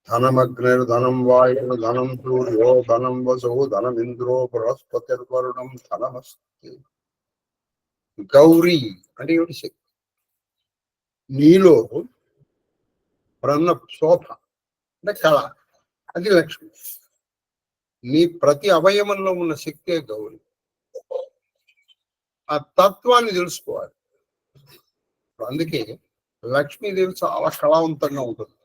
ధనమగ్నిర్ ధనం వాయువు ధనం సూర్యో ధనం వసో ధనం ఇంద్రో బృహస్పతి వరుణం ధనమస్తి. గౌరీ అంటే ఏమిటి, శక్తి. నీలో ప్రన్న శోభ అంటే కళ, అది లక్ష్మి. నీ ప్రతి అవయవంలో ఉన్న శక్తే గౌరీ. ఆ తత్వాన్ని తెలుసుకోవాలి. అందుకే లక్ష్మీదేవి చాలా కళావంతంగా ఉంటుంది.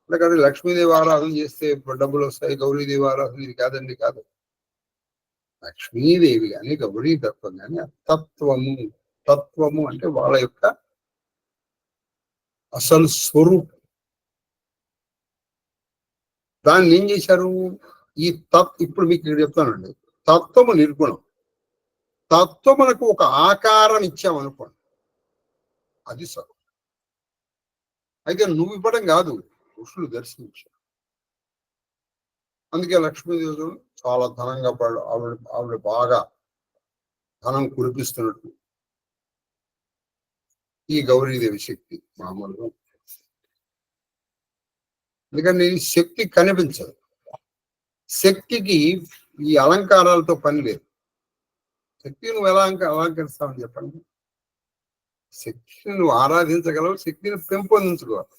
అందుకని లక్ష్మీదేవి ఆరాధన చేస్తే డబ్బులు వస్తాయి, గౌరీదేవి ఆరాధన ఇది కాదండి, కాదు. లక్ష్మీదేవి కానీ గౌరీ తత్వం కానీ తత్వము అంటే వాళ్ళ యొక్క అసలు స్వరూపం. దాన్ని ఏం చేశారు, ఈ ఇప్పుడు మీకు ఇక్కడ చెప్తానండి. తత్వము నిర్గుణం. తత్వమునకు ఒక ఆకారం ఇచ్చామనుకోండి, అది సర్వం. అయితే నువ్వు ఇవ్వడం కాదు, ఋషులు దర్శించారు. అందుకే లక్ష్మీదేవి చాలా ధనంగా ఆవిడ బాగా ధనం కురిపిస్తున్నట్టు ఈ గౌరీదేవి శక్తి మామూలుగా. ఎందుకంటే శక్తి కనిపించదు. శక్తికి ఈ అలంకారాలతో పని లేదు. శక్తిని నువ్వు ఎలా అలంకరిస్తావని చెప్పండి. శక్తిని నువ్వు ఆరాధించగలవు, శక్తిని పెంపొందించుకోవాలి.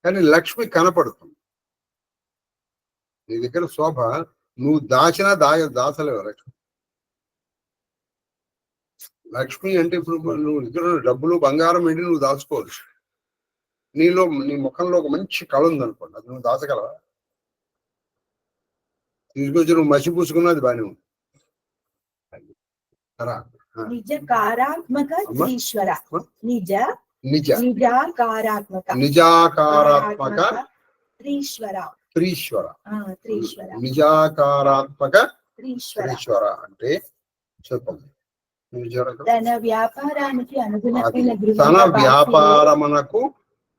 కానీ లక్ష్మి కనపడుతుంది నీ దగ్గర. శోభ నువ్వు దాచినా దాచలేవు లక్ష్మి. లక్ష్మి అంటే ఇప్పుడు నువ్వు దగ్గర డబ్బులు బంగారం ఏంటి నువ్వు దాచుకోవచ్చు. నీ ముఖంలో ఒక మంచి కళ ఉందనుకోండి, అది నువ్వు దాచగలవా? తీసుకొచ్చి నువ్వు మసి పూసుకున్నది బాగానే ఉంది. నిజాకారాత్మక త్రీశ్వర అంటే చెప్పండి. తన వ్యాపారానికి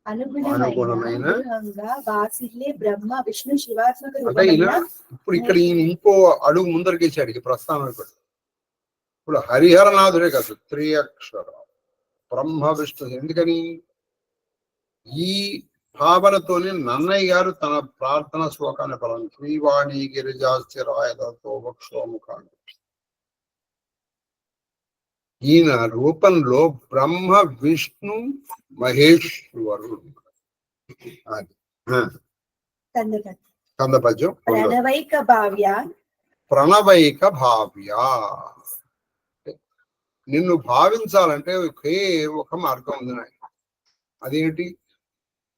అనుగుణమైన బ్రహ్మ విష్ణు శివాత్మక. అంటే ఇప్పుడు ఇక్కడ ఈయన ఇంకో అడుగు ముందరికేసాడు ఈ ప్రస్థానం. ఇప్పుడు హరిహరనాథుడే కాదు, త్రియక్షర బ్రహ్మ విష్ణు. ఎందుకని ఈ భావనతోనే నన్నయ్య గారు తన ప్రార్థన శ్లోకాన్ని పలం శ్రీవాణి గిరిజాస్తిరాయతో వక్షోముఖాన్ని. ఈయన రూపంలో బ్రహ్మ విష్ణు మహేశ్వరుడు. అది కందపద్యం. ప్రణవైక భావ్య నిన్ను భావించాలంటే ఒకే ఒక మార్గం ఉంది నాయన. అదేంటి,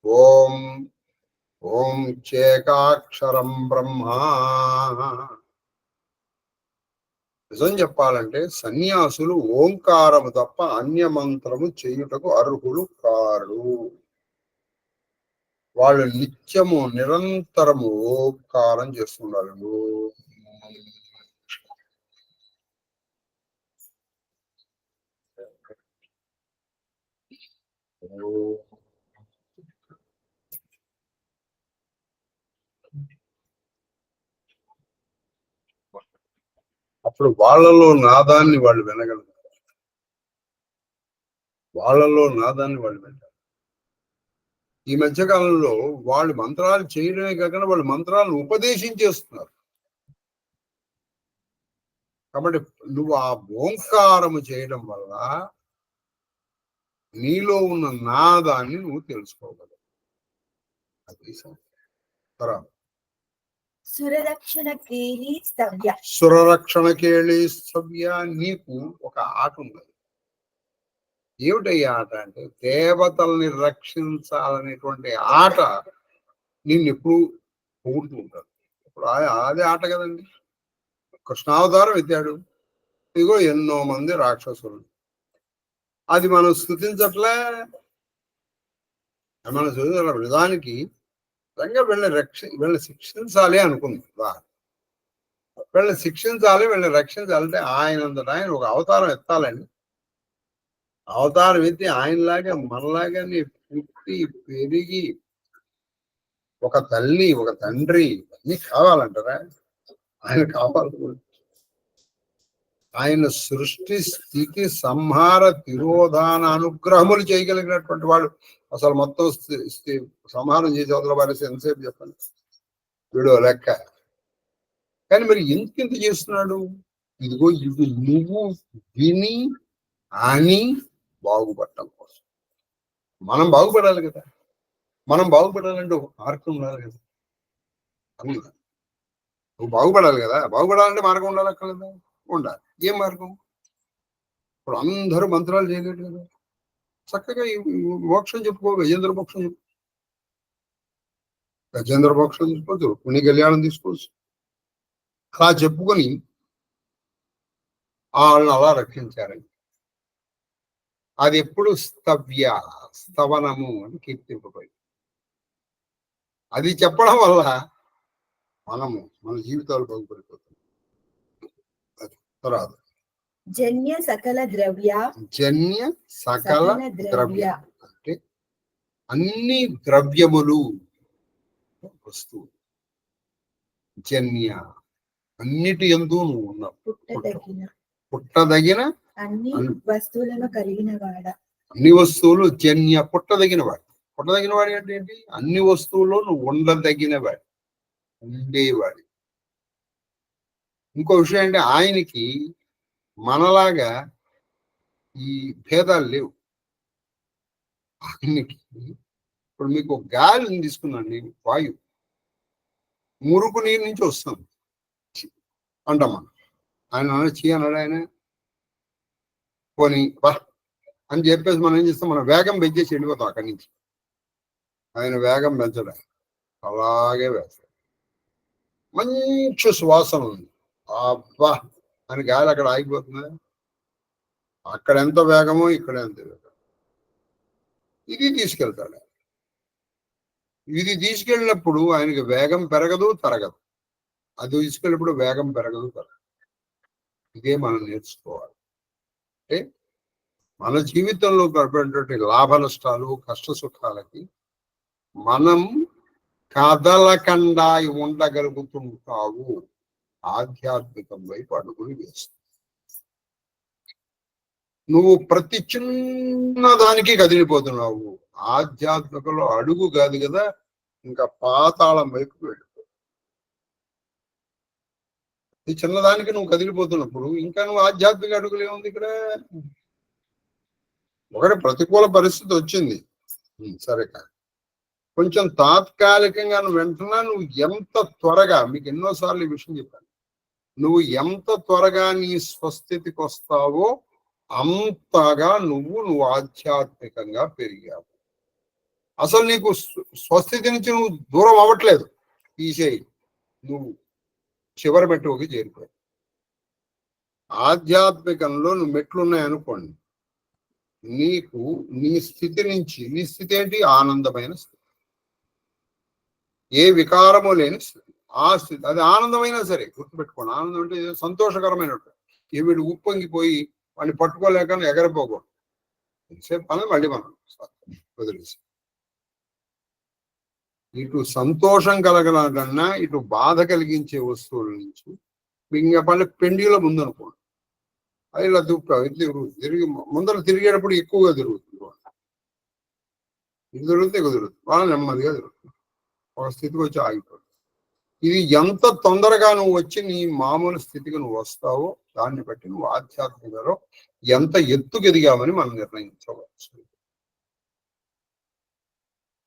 ఓం ఓం చేకాక్షరం బ్రహ్మ. నిజం చెప్పాలంటే సన్యాసులు ఓంకారము తప్ప అన్య మంత్రము చేయుటకు అర్హులు కారు. వాళ్ళు నిత్యము నిరంతరము ఓంకారం చేస్తున్నారు. అప్పుడు వాళ్ళలో నాదాన్ని వాళ్ళు వినగలుగుతారు. వాళ్ళలో నాదాన్ని వాళ్ళు వింటారు. ఈ మధ్యకాలంలో వాళ్ళు మంత్రాలు చేయడమే కాకుండా వాళ్ళు మంత్రాలను ఉపదేశించేస్తున్నారు. కాబట్టి నువ్వు ఆ ఓంకారము చేయడం వల్ల నీలో ఉన్న నాదాన్ని నువ్వు తెలుసుకోగలవు. అది తర్వాత సురరక్షణ కేళి స్తవ్య. సురరక్షణ కేళి స్తవ్య. నీకు ఒక ఆట ఉన్నది. ఏమిటయ్యా ఆట అంటే దేవతల్ని రక్షించాలనేటువంటి ఆట నిన్ను ఎప్పుడు పొగుడుతూ ఉంటారు. ఇప్పుడు అదే ఆట కదండి. కృష్ణావతారం ఎత్తాడు, ఇదిగో ఎన్నో మంది రాక్షసులు. అది మనం స్థుతించట్లే, మనం చదువుతున్న నిజానికి నిజంగా వీళ్ళని శిక్షించాలి అనుకుంది. వీళ్ళని శిక్షించాలి, వీళ్ళని రక్షించాలంటే ఆయనంతటా ఆయన ఒక అవతారం ఎత్తాలండి. అవతారం ఎత్తి ఆయనలాగా మనలాగా పుట్టి పెరిగి ఒక తల్లి ఒక తండ్రి అన్ని కావాలంటారా? ఆయన కావాలి. ఆయన సృష్టి స్థితి సంహార తిరోధాన అనుగ్రహములు చేయగలిగినటువంటి వాడు. అసలు మొత్తం సంహారం చేసి వదల పారేసి ఎంతసేపు చెప్పండి, వీడు లెక్క. కానీ మరి ఎందుకింత చేస్తున్నాడు? ఇదిగో ఇది నువ్వు విని అని బాగుపడటం కోసం. మనం బాగుపడాలి కదా. మనం బాగుపడాలంటే ఒక మార్గం ఉండాలి కదా. నువ్వు బాగుపడాలి కదా. బాగుపడాలంటే మార్గం ఉండాలి అక్కర్లేదా? ఉండాలి. ఏం మార్గం? ఇప్పుడు అందరూ మంత్రాలు చేయలేడు కదా. చక్కగా మోక్షం చెప్పుకో. గజేంద్ర మోక్షం చెప్పు. గజేంద్ర మోక్షం తీసుకోవచ్చు, పుణ్య కళ్యాణం తీసుకోవచ్చు. అలా చెప్పుకొని వాళ్ళని అలా రక్షించారని. అది ఎప్పుడు స్తవనము అని కీర్తింపబడి. అది చెప్పడం వల్ల మన జీవితాలు బాగుపడిపోతాయి. తర్వాత జన్య సకల ద్రవ్య. జన్య సకల ద్రవ్య అంటే అన్ని ద్రవ్యములు వస్తువు. జన్య అన్నిటి యందు నువ్వు ఉన్నావు. పుట్టదగిన అన్ని వస్తువులను కలిగిన వాడ. అన్ని వస్తువులు జన్య పుట్టదగిన వాడు. పుట్టదగిన వాడు అంటే ఏంటి? అన్ని వస్తువుల్లో నువ్వు ఉండదగిన వాడు, ఉండేవాడు. ఇంకో విషయం అంటే ఆయనకి మనలాగా ఈ భేదాలు లేవు. ఆయనకి ఇప్పుడు మీకు గాలిని తీసుకున్నాండి, వాయువు మురుగు నీరు నుంచి వస్తుంది అంటాం మనం. ఆయన చీ అన్నాడు. ఆయన పోనీ వా అని చెప్పేసి మనం ఏం చేస్తాం? మనం వేగం పెంచేసి వెళ్ళిపోతాం అక్కడి నుంచి. ఆయన వేగం పెంచడం, అలాగే వేస్తాడు. మంచి సువాసన ఉంది, అబ్బా అని గాలి అక్కడ ఆగిపోతుంది. అక్కడ ఎంత వేగమో ఇక్కడ ఎంత వేగం. ఇది తీసుకెళ్తాడు. ఇది తీసుకెళ్ళినప్పుడు ఆయనకి వేగం పెరగదు తరగదు. అది తీసుకెళ్ళినప్పుడు వేగం పెరగదు తరగదు. ఇదే మనం నేర్చుకోవాలి. అంటే మన జీవితంలో గడిపేటువంటి లాభ నష్టాలు కష్ట సుఖాలకి మనం కదలకుండా ఉండగలుగుతుంటావు ఆధ్యాత్మికం వైపు అడుగులు వేస్తావు. నువ్వు ప్రతి చిన్న దానికి కదిలిపోతున్నావు. ఆధ్యాత్మికలో అడుగు కాదు కదా, ఇంకా పాతాళం వైపు వెళ్ళిపో. ఈ చిన్నదానికి నువ్వు కదిలిపోతున్నప్పుడు ఇంకా నువ్వు ఆధ్యాత్మిక అడుగులు ఏముంది ఇక్కడ? ఒకటి ప్రతికూల పరిస్థితి వచ్చింది, సరే కాదు, కొంచెం తాత్కాలికంగా నువ్వు వెంటనే నువ్వు ఎంత త్వరగా, మీకు ఎన్నోసార్లు ఈ విషయం చెప్పాను, నువ్వు ఎంత త్వరగా నీ స్వస్థితికి వస్తావో అంతగా నువ్వు ఆధ్యాత్మికంగా పెరిగావు. అసలు నీకు స్వస్థితి నుంచి నువ్వు దూరం అవ్వట్లేదు. తీసేయి, నువ్వు చివరి మెట్టుకి చేరిపోయావు. ఆధ్యాత్మికంలో నువ్వు మెట్లున్నాయనుకోండి, నీకు నీ స్థితి నుంచి, నీ స్థితి ఏంటి? ఆనందమైన స్థితి, ఏ వికారము లేని స్థితి. ఆ స్థితి అది ఆనందమైనా సరే గుర్తుపెట్టుకోండి. ఆనందం అంటే సంతోషకరమైనట్టు. వీడు ఉప్పొంగిపోయి వాడిని పట్టుకోలేక ఎగరపోకూడదు. ఎంతసేపు పని మళ్ళీ మనం వదిలేసి, ఇటు సంతోషం కలగలకన్నా ఇటు బాధ కలిగించే వస్తువుల నుంచి ఇంకా పళ్ళ పెండిలో ముందనుకోండి, అది ఇలా తిరిగి ముందర తిరిగేటప్పుడు ఎక్కువగా తిరుగుతుంది. ఇది తిరుగుతుంది, కుదురుతుంది, వాళ్ళ నెమ్మదిగా తిరుగుతుంది, ఒక స్థితికి వచ్చి ఆగిపోతుంది. ఇది ఎంత తొందరగా నువ్వు వచ్చి నీ మామూలు స్థితికి నువ్వు వస్తావో దాన్ని బట్టి నువ్వు ఆధ్యాత్మికలో ఎంత ఎత్తుకెదిగామని మనం నిర్ణయించవచ్చు.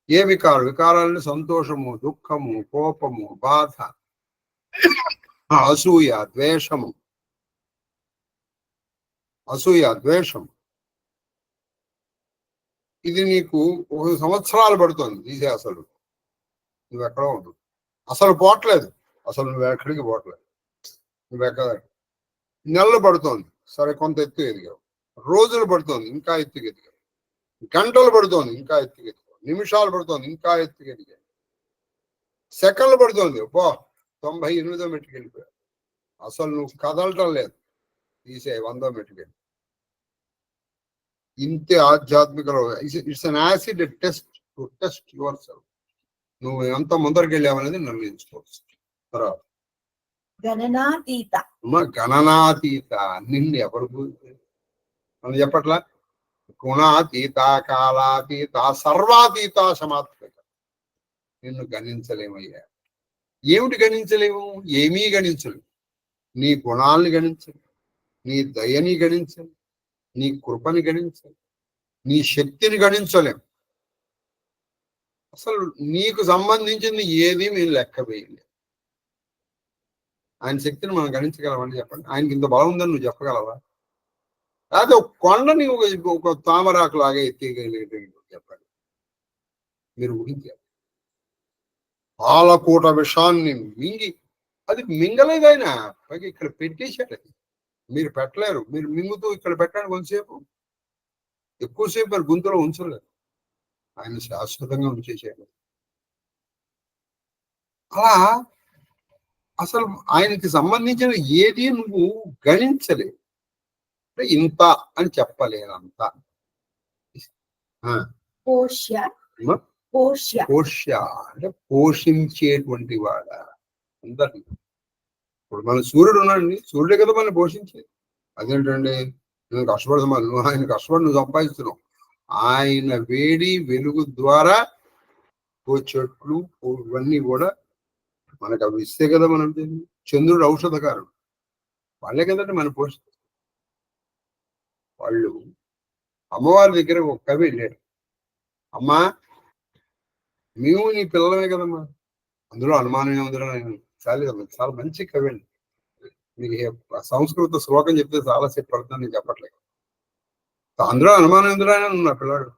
ఏ వికారాలని సంతోషము, దుఃఖము, కోపము, బాధ, అసూయ, ద్వేషము, ఇది నీకు 1 సంవత్సరాలు పడుతుంది తీసే. అసలు నువ్వు ఎక్కడో ఉండవు, అసలు పోవట్లేదు, అసలు నువ్వు ఎక్కడికి పోవట్లేదు, నువ్వెక్కడ. నెలలు పడుతోంది, సరే కొంత ఎత్తు ఎదిగావు. రోజులు పడుతోంది, ఇంకా ఎత్తుకు ఎదిగావు. గంటలు పడుతోంది, ఇంకా ఎత్తుకు ఎదిగావు. నిమిషాలు పడుతోంది, ఇంకా ఎత్తుకు ఎదిగావు. సెకండ్లు పడుతోంది, 98వ మెట్టుకు వెళ్ళిపోయావు. అసలు నువ్వు కదలటం లేదు, తీసే 100వ మెట్టుకు వెళ్ళి. ఇంతే ఆధ్యాత్మికలో. It's an acid test to test yourself. నువ్వు ఎంత ముందరికి వెళ్ళావనేది నిర్ణయించుకోవచ్చు. తర్వాత గణనాతీత. నిన్ను ఎవరు మనం చెప్పట్లా? గుణాతీత, కాలాతీత, సర్వాతీత, సమాత్మిక. నిన్ను గణించలేమయ్యా. ఏమిటి గణించలేము? ఏమీ గణించలేము. నీ గుణాలని గణించలేము, నీ దయని గణించలేము, నీ కృపని గణించలేము, నీ శక్తిని గణించలేము. అసలు నీకు సంబంధించింది ఏది మీరు లెక్క వేయలేదు. ఆయన శక్తిని మనం గణించగలమని చెప్పండి. ఆయనకి ఇంత బలం ఉందని నువ్వు చెప్పగలవా? లేకపోతే ఒక కొండని ఒక తామరాకు లాగా ఎత్తేయగలిగే చెప్పండి. మీరు ఊహించారు. పాలకూట విషాన్ని మింగి, అది మింగలేదు ఆయన, పైగా ఇక్కడ పెట్టేశాడు. అది మీరు పెట్టలేరు. మీరు మింగుతూ ఇక్కడ పెట్టండి కొంతసేపు, ఎక్కువసేపు మరి గుంతలో ఉంచలేరు. ఆయన శాశ్వతంగా ఉంచేసాడు. అలా అసలు ఆయనకి సంబంధించిన ఏది నువ్వు గణించలేవు. అంటే ఇంత అని చెప్పలేనంత. పోష్య అంటే పోషించేటువంటి వాడ అందరినీ. ఇప్పుడు మన సూర్యుడు ఉన్నాడండి, సూర్యుడే కదా మనం పోషించేది. అదేంటండి, నువ్వు కష్టపడుతున్నావు, నువ్వు ఆయన కష్టపడి నువ్వు సంపాదిస్తున్నావు. ఆయన వేడి వెలుగు ద్వారా చెట్లు ఇవన్నీ కూడా మనకు అవి ఇస్తే కదా మనం. చంద్రుడు ఔషధకారుడు, వాళ్ళే కదండి మనం పోషిస్తారు. వాళ్ళు అమ్మవారి దగ్గర ఒక కవి వెళ్ళాడు. అమ్మా, మేము నీ పిల్లలమే కదమ్మా, అందులో అనుమానం ఏముందిరా, చాలా మంచి కవి అండి. మీకు సంస్కృత శ్లోకం చెప్తే చాలా సేపు పడుతుంది, నేను చెప్పట్లేదు. అందులో అనుమానం ఎందులో నా పిల్లాడు.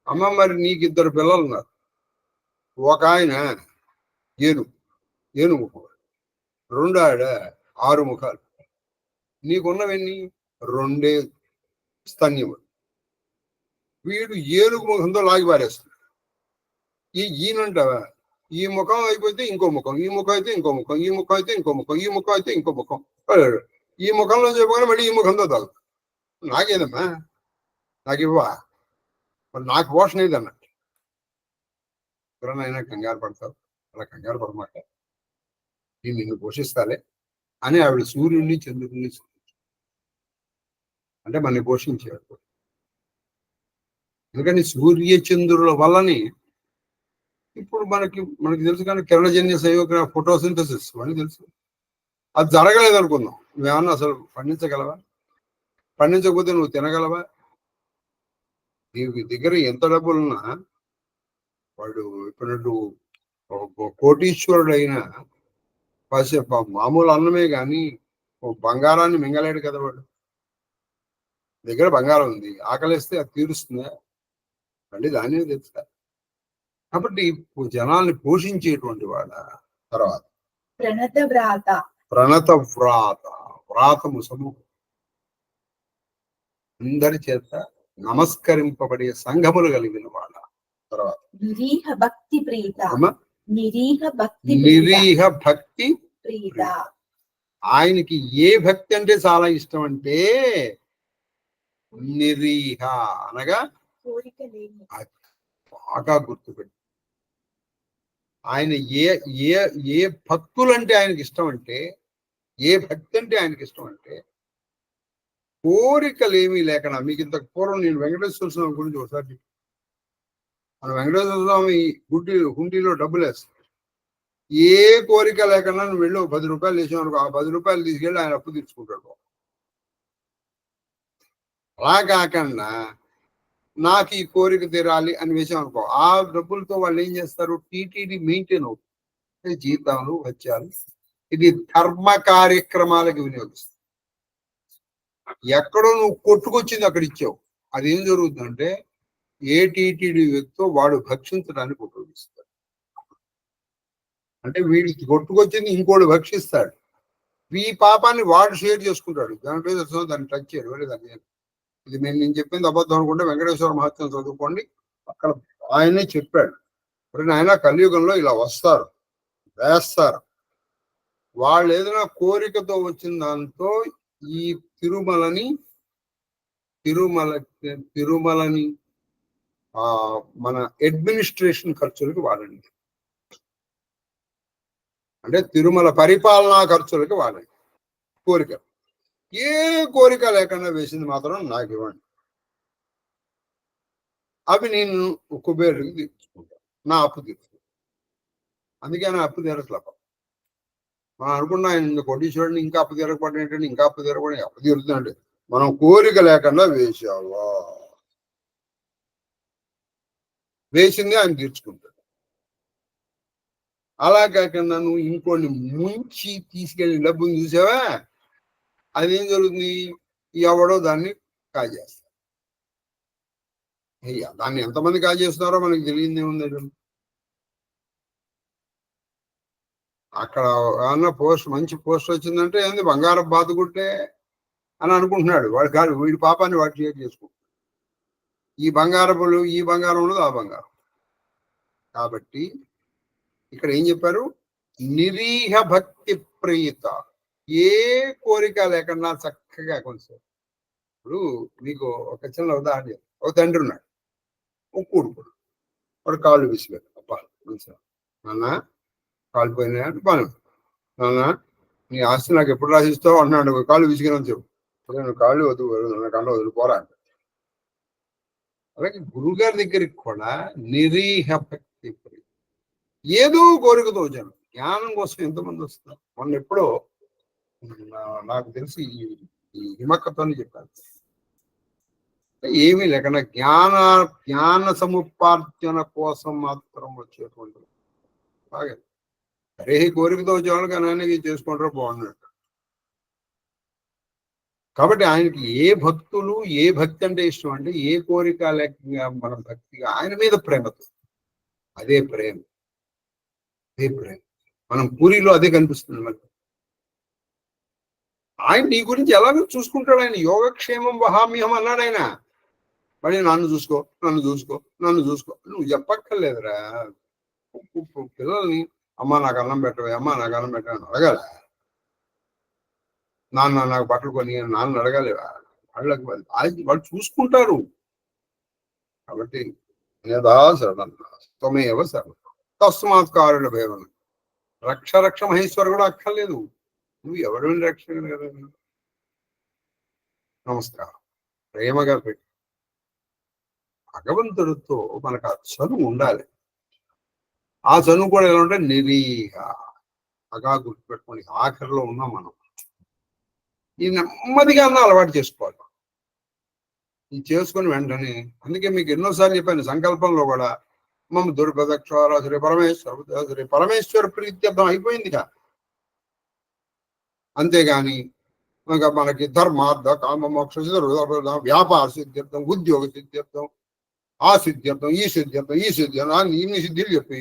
అమ్మ, మరి నీకు 2 పిల్లలు ఉన్నారు. ఒక ఆయన ఏనుగు ముఖం, 2 ఆవిడ 6 ముఖాలు. నీకున్నవన్నీ 2 స్తన్యములు. వీడు ఏనుగు ముఖంతో లాగి పారేస్తాడు. ఈయనంటావా, ఈ ముఖం అయిపోతే ఇంకో ముఖం, ఈ ముఖం అయితే ఇంకో ముఖం, ఈ ముఖం అయితే ఇంకో ముఖం, ఈ ముఖం అయితే ఇంకో ముఖం. ఈ ముఖంలో చెప్పుకొని మళ్ళీ ఈ ముఖంతో తాగు. నాకేదమ్మా, నాకు ఇవ్వా, మరి నాకు పోషణ ఏది అన్నట్టు. ఎవరైనా కంగారు పడతావు, అలా కంగారు పడమాట, నేను నిన్ను పోషిస్తాలే అని ఆవిడ సూర్యుడిని చంద్రుడిని అంటే మనని పోషించేవాడు. ఎందుకని సూర్య చంద్రుల వల్లని ఇప్పుడు మనకి తెలుసు. కానీ కిరణజన్య సంయోగ ఫోటోసింథసిస్ అని తెలుసు. అది జరగలేదు అనుకుందాం, నువ్వేమన్నా అసలు పండించగలవా? పండించకపోతే నువ్వు తినగలవా? నీకు దగ్గర ఎంత డబ్బులున్నా, వాడు ఇప్పుడు కోటీశ్వరుడు అయినా మామూలు అన్నమే కానీ బంగారాన్ని మింగలేడు కదా. వాడు దగ్గర బంగారం ఉంది, ఆకలిస్తే అది తీరుస్తుందా? మళ్ళీ దాన్ని తెలుస్తా. కాబట్టి జనాల్ని పోషించేటువంటి వాడ. తర్వాత ప్రణత వ్రాత ప్రణత వ్రాత, వ్రాతము సమూహం అందరి చేత నమస్కరింపబడే సంఘములు కలిగిన వాడ. తర్వాత నిరీహ భక్తి ప్రీత అమ్మ, నిరీహ భక్తి నిరీహ భక్తి. ప్రీత ఆయనకి ఏ భక్తి అంటే చాలా ఇష్టం అంటే నిరీహ అనగా కోరిక లేని బాగా గుర్తుపెట్టి, ఆయన ఏ ఏ ఏ భక్తులు అంటే ఆయనకి ఇష్టం అంటే, ఏ భక్తి అంటే ఆయనకి ఇష్టం అంటే కోరికలు ఏమీ లేకుండా. మీకు ఇంతకు పూర్వం నేను వెంకటేశ్వర స్వామి గురించి ఒకసారి చెప్పాను. మన వెంకటేశ్వర స్వామి హుండీలో డబ్బులు వేస్తాడు. ఏ కోరిక లేకుండా నువ్వు వెళ్ళి 10 రూపాయలు వేసావు అనుకో, ఆ 10 రూపాయలు తీసుకెళ్ళి ఆయన అప్పు తీర్చుకుంటాడు. అలా కాకుండా నాకు ఈ కోరిక తీరాలి అని వేసాం అనుకో, ఆ డబ్బులతో వాళ్ళు ఏం చేస్తారు, టీటీడీ మెయింటైన్ అవుతుంది, జీతాలు వచ్చారు, ఇది ధర్మ కార్యక్రమాలకు వినియోగిస్తారు. ఎక్కడో నువ్వు కొట్టుకొచ్చింది అక్కడ ఇచ్చావు, అదేం జరుగుతుందంటే ఏ టీటీడీ వ్యక్తితో వాడు భక్షించడానికి ఉపయోగిస్తాడు. అంటే వీడికి కొట్టుకొచ్చింది ఇంకోటి భక్షిస్తాడు, ఈ పాపాన్ని వాడు షేర్ చేసుకుంటాడు. దాంట్లో దాన్ని టచ్ చేయడు. దాన్ని ఇది నేను చెప్పింది అబద్ధం అనుకుంటే వెంకటేశ్వర మహత్యం చదువుకోండి, అక్కడ ఆయనే చెప్పాడు. ఇప్పుడు ఆయన కలియుగంలో ఇలా వస్తారు, వేస్తారు. వాళ్ళు ఏదైనా కోరికతో వచ్చిన దాంతో ఈ తిరుమలని మన అడ్మినిస్ట్రేషన్ ఖర్చులకు వాడండి, అంటే తిరుమల పరిపాలనా ఖర్చులకి వాడండి. కోరిక ఏ కోరిక లేకుండా వేసింది మాత్రం నాకు ఇవ్వండి, అవి నేను కుబేరుడికి తీర్చుకుంటాను, నా అప్పు తీర్చుకుంటాను. అందుకే నా అప్పు తీరట్లా. మనం అనుకున్నా ఆయన కోటీశ్వరుడిని ఇంకా అప్పు తీరకపోవడం ఏంటంటే, ఇంకా అప్పు తీరకపోవడం అప్పు తీరుతుందండి. మనం కోరిక లేకుండా వేసావా, వేసింది ఆయన తీర్చుకుంటాడు. అలా కాకుండా నువ్వు ఇంకోని ముంచి తీసుకెళ్ళిన డబ్బుని చూసావా, అదేం జరుగుతుంది, ఎవడో దాన్ని కాజేస్తాడు. అయ్యా దాన్ని ఎంతమంది కాజేస్తున్నారో మనకి తెలియదే ఉంది. అక్కడ ఏమన్నా మంచి పోస్ట్ వచ్చిందంటే ఏంది, బంగారం బాతుకుంటే అని అనుకుంటున్నాడు వాడు. కాదు, వీడి పాపాన్ని వాడు షేర్ చేసుకుంటాడు. ఈ బంగారం ఉండదు, ఆ బంగారం. కాబట్టి ఇక్కడ ఏం చెప్పారు, నిరీహ భక్తి ప్రీత, ఏ కోరిక లేకుండా చక్కగా కొంచెం. ఇప్పుడు మీకు ఒక చిన్న ఉదాహరణ, ఒక తండ్రి ఉన్నాడు, ఒక కొడుకుడు. వాడు కాళ్ళు విసిగాడు, అబ్బా మంచిగా నాన్న కాళ్ళు పోయినాయంటే బాగా, నాన్న నీ ఆస్తి నాకు ఎప్పుడు రాసిస్తావు అన్నాడు. కాళ్ళు విసిగినని చెప్పు, నేను కాళ్ళు వదులు కళ్ళు వదిలిపోరా అంటే. అలాగే గురుగారి దగ్గరికి కూడా నిరీహ భక్తి ప్రీత, ఏదో కోరికతో వచ్చాను. జ్ఞానం కోసం ఎంతమంది వస్తున్నారు. మొన్న ఎప్పుడో నాకు తెలిసి ఈ హిమక్కతో చెప్పాను, ఏమీ లేకుండా జ్ఞాన సముపార్జన కోసం మాత్రం వచ్చేటువంటి బాగా. అరే కోరికతో వచ్చేవాళ్ళు కానీ ఆయన చేసుకుంటారో బాగున్నాడు. కాబట్టి ఆయనకి ఏ భక్తి అంటే ఇష్టం అంటే, ఏ కోరిక లేక మనం భక్తిగా ఆయన మీద ప్రేమతో, అదే ప్రేమ. మనం పూరిలో అదే కనిపిస్తుంది మనకి. ఆయన నీ గురించి ఎలాగో చూసుకుంటాడు. ఆయన యోగక్షేమం వహామ్యహం అన్నాడు ఆయన. మళ్ళీ నన్ను చూసుకో నువ్వు చెప్పక్కర్లేదురా. పిల్లల్ని అమ్మ నాకు అన్నం పెట్టవే, అమ్మ నాకు అన్నం పెట్టవని అడగాలి. నాన్న నాకు బట్టలు కొని నాన్న అడగాలి. వాళ్ళకి వాళ్ళు చూసుకుంటారు. కాబట్టి త్వమేవ సర్వం తస్మాత్ కారుణ భేవన రక్ష మహేశ్వరు కూడా అక్కర్లేదు. నువ్వు ఎవరు రక్షణ కదా. నమస్కారం. ప్రేమగా పెట్టి భగవంతుడితో మనకు ఆ చనువు ఉండాలి. ఆ చనువు కూడా ఎలా ఉంటే నిరీహ, బాగా గుర్తుపెట్టుకోండి. ఆఖరిలో ఉన్నాం మనం. ఈ నెమ్మదిగా అన్న అలవాటు చేసుకోవాలి. ఇది చేసుకుని వెంటనే, అందుకే మీకు ఎన్నోసార్లు చెప్పాను సంకల్పంలో కూడా, మమ్మ దుర్గదక్షర శ్రీ పరమేశ్వర ప్రీత్యర్థం అయిపోయిందిగా. అంతేగాని మనకి ధర్మార్థ కామ మోక్ష వ్యాపార సిద్ధ్యర్థం, ఉద్యోగ సిద్ధ్యర్థం, ఆ సిద్ధ్యర్థం ఈ సిద్ధ్యర్థం ఈ సిద్ధ్యర్థం ఇన్ని సిద్ధిలు చెప్పి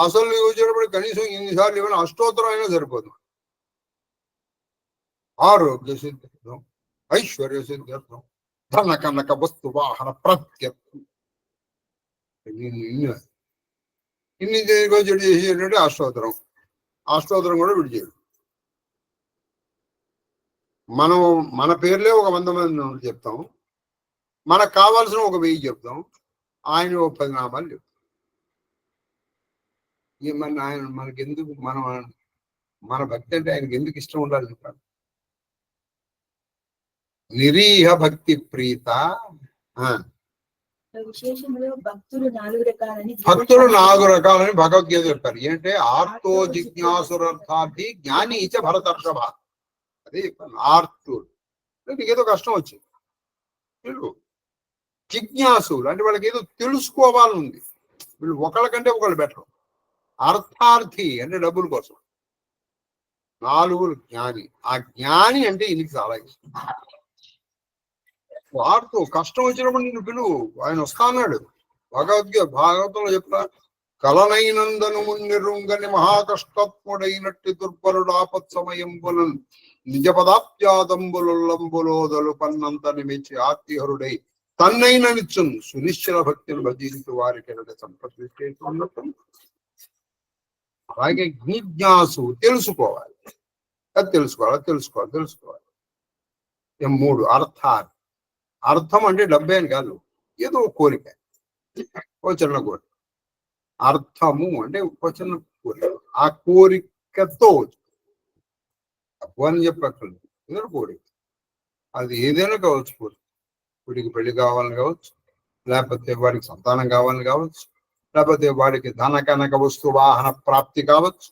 అసలు వచ్చేటప్పుడు కనీసం ఇన్నిసార్లు ఏమైనా అష్టోత్తరం అయినా సరిపోదు. ఆరోగ్య సిద్ధ్యర్థం, ఐశ్వర్య సిద్ధ్యర్థం, ధన కనక వస్తు వాహన ప్రత్యర్థం, ఇన్ని చెడు చేసేటంటే అష్టోత్తరం. అష్టోత్తరం కూడా విడిచేయడు. మనం మన పేర్లే ఒక 100 మంది చెప్తాం, మనకు కావాల్సిన ఒక 1000 చెప్తాం, ఆయన ఒక 10 నామాలు చెప్తాం. మన ఆయన మనకి ఎందుకు మన భక్తి అంటే ఆయనకి ఎందుకు ఇష్టం ఉండాలి చెప్పాలి. నిరీహ భక్తి ప్రీత. విశేషంలో భక్తులు 4 రకాలని భగవద్గీత చెప్పారు. ఏంటంటే ఆర్తో జిజ్ఞాసురర్థార్థి జ్ఞాని ఇచ్చ భరతర్షభ. అదే చెప్పాను, ఆర్తులు నీకు ఏదో కష్టం వచ్చింది, జిజ్ఞాసులు అంటే వాళ్ళకి ఏదో తెలుసుకోవాలని ఉంది, వీళ్ళు ఒకళ్ళకంటే ఒకళ్ళు బెటర్. అర్థార్థి అంటే డబ్బుల కోసం. 4 జ్ఞాని. ఆ జ్ఞాని అంటే ఈయనకి చాలా ఇష్టం. వాడుతూ కష్టం వచ్చినప్పుడు నిన్ను పిలువు, ఆయన వస్తా అన్నాడు. భాగవతంలో చెప్తా, కలనైనందను మున్నిరుంగని మహాకష్టత్ముడైనట్టి దుర్బలుడాపత్ సమయం పునన్ నిజ పదాప్యాదంబులంబులోదలు పన్నంత నిమిచి ఆర్తిహరుడై తన్నైన నిత్యం సునిశ్చల భక్తిని భజించు వారికి సంప్రదిష్ట. అలాగే జిజ్ఞాసు తెలుసుకోవాలి, అది తెలుసుకోవాలి. 3 అర్థాలు. అర్థం అంటే డబ్బే అని కాదు, ఏదో కోరిక, ఓ చిన్న కోరిక. అర్థము అంటే ఒక చిన్న కోరిక, ఆ కోరికతో డబ్బు అని చెప్పక్కర్లేదు, ఏదో కోరిక. అది ఏదైనా కావచ్చు. కోరిక వీడికి పెళ్లి కావాలని కావచ్చు, లేకపోతే వాడికి సంతానం కావాలని కావచ్చు, లేకపోతే వాడికి ధన కనక వస్తు వాహన ప్రాప్తి కావచ్చు,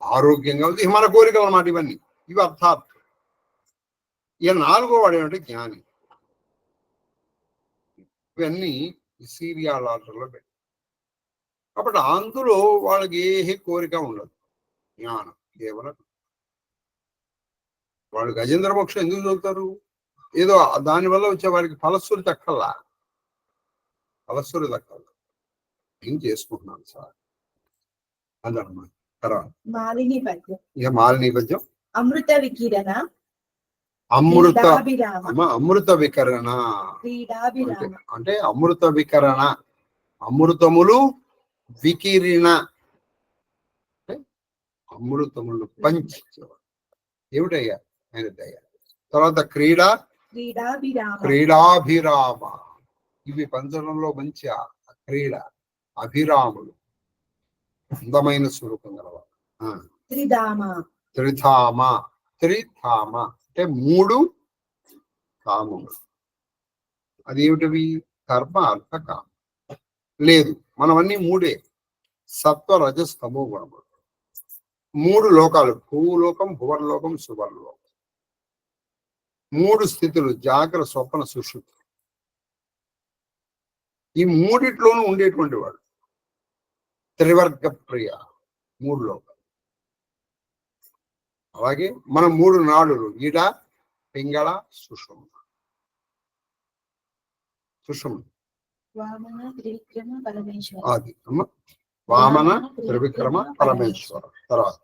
ఆరోగ్యం కావచ్చు. ఇవి మన కోరికలు అన్నమాట. ఇవి అర్థార్థం. ఇక 4వ వాడు ఏమంటే జ్ఞాని. ఇవన్నీ సీరియల్ ఆర్డర్లో పెట్టి, కాబట్టి అందులో వాళ్ళకి ఏ కోరిక ఉండదు. జ్ఞానం కేవలం. వాళ్ళు గజేంద్ర మోక్షం ఎందుకు చదువుతారు? ఏదో దానివల్ల వచ్చే వారికి ఫలస్సులు దక్కల్లా ఏం చేసుకుంటున్నాను సార్ అదన్నమాట. తర్వాత ఇక మాలిని పద్యం. అమృత వికిరణ, అమృత వికరణ అంటే అమృత వికరణ, అమృతములు వికిరణ, అమృతములు పంచేవాడు ఏమిటయ్యా ఆయన దయ. తర్వాత క్రీడాభిరామ. ఇవి పంచడంలో మంచి క్రీడ, అభిరాములు, అందమైన స్వరూపం గలవాడు. త్రిధామ అంటే 3 కామములు. అది ఏమిటవి? కర్మ, అర్థ, కామ. లేదు, మనమన్నీ 3. సత్వ, రజస్, తమో గుణములు. 3 లోకాలు, భూలోకం, భువర్లోకం, సువర్లోకం. 3 స్థితులు, జాగ్రత్త, స్వప్న, సుషుప్తి. ఈ 3 ఉండేటువంటి వాడు త్రివర్గ ప్రియ. 3 లోకాలు. అలాగే మనం 3 నాడులు, ఈడ, పింగళ, సుషుమ్న. అది వామన, త్రివిక్రమ, పరమేశ్వర. తర్వాత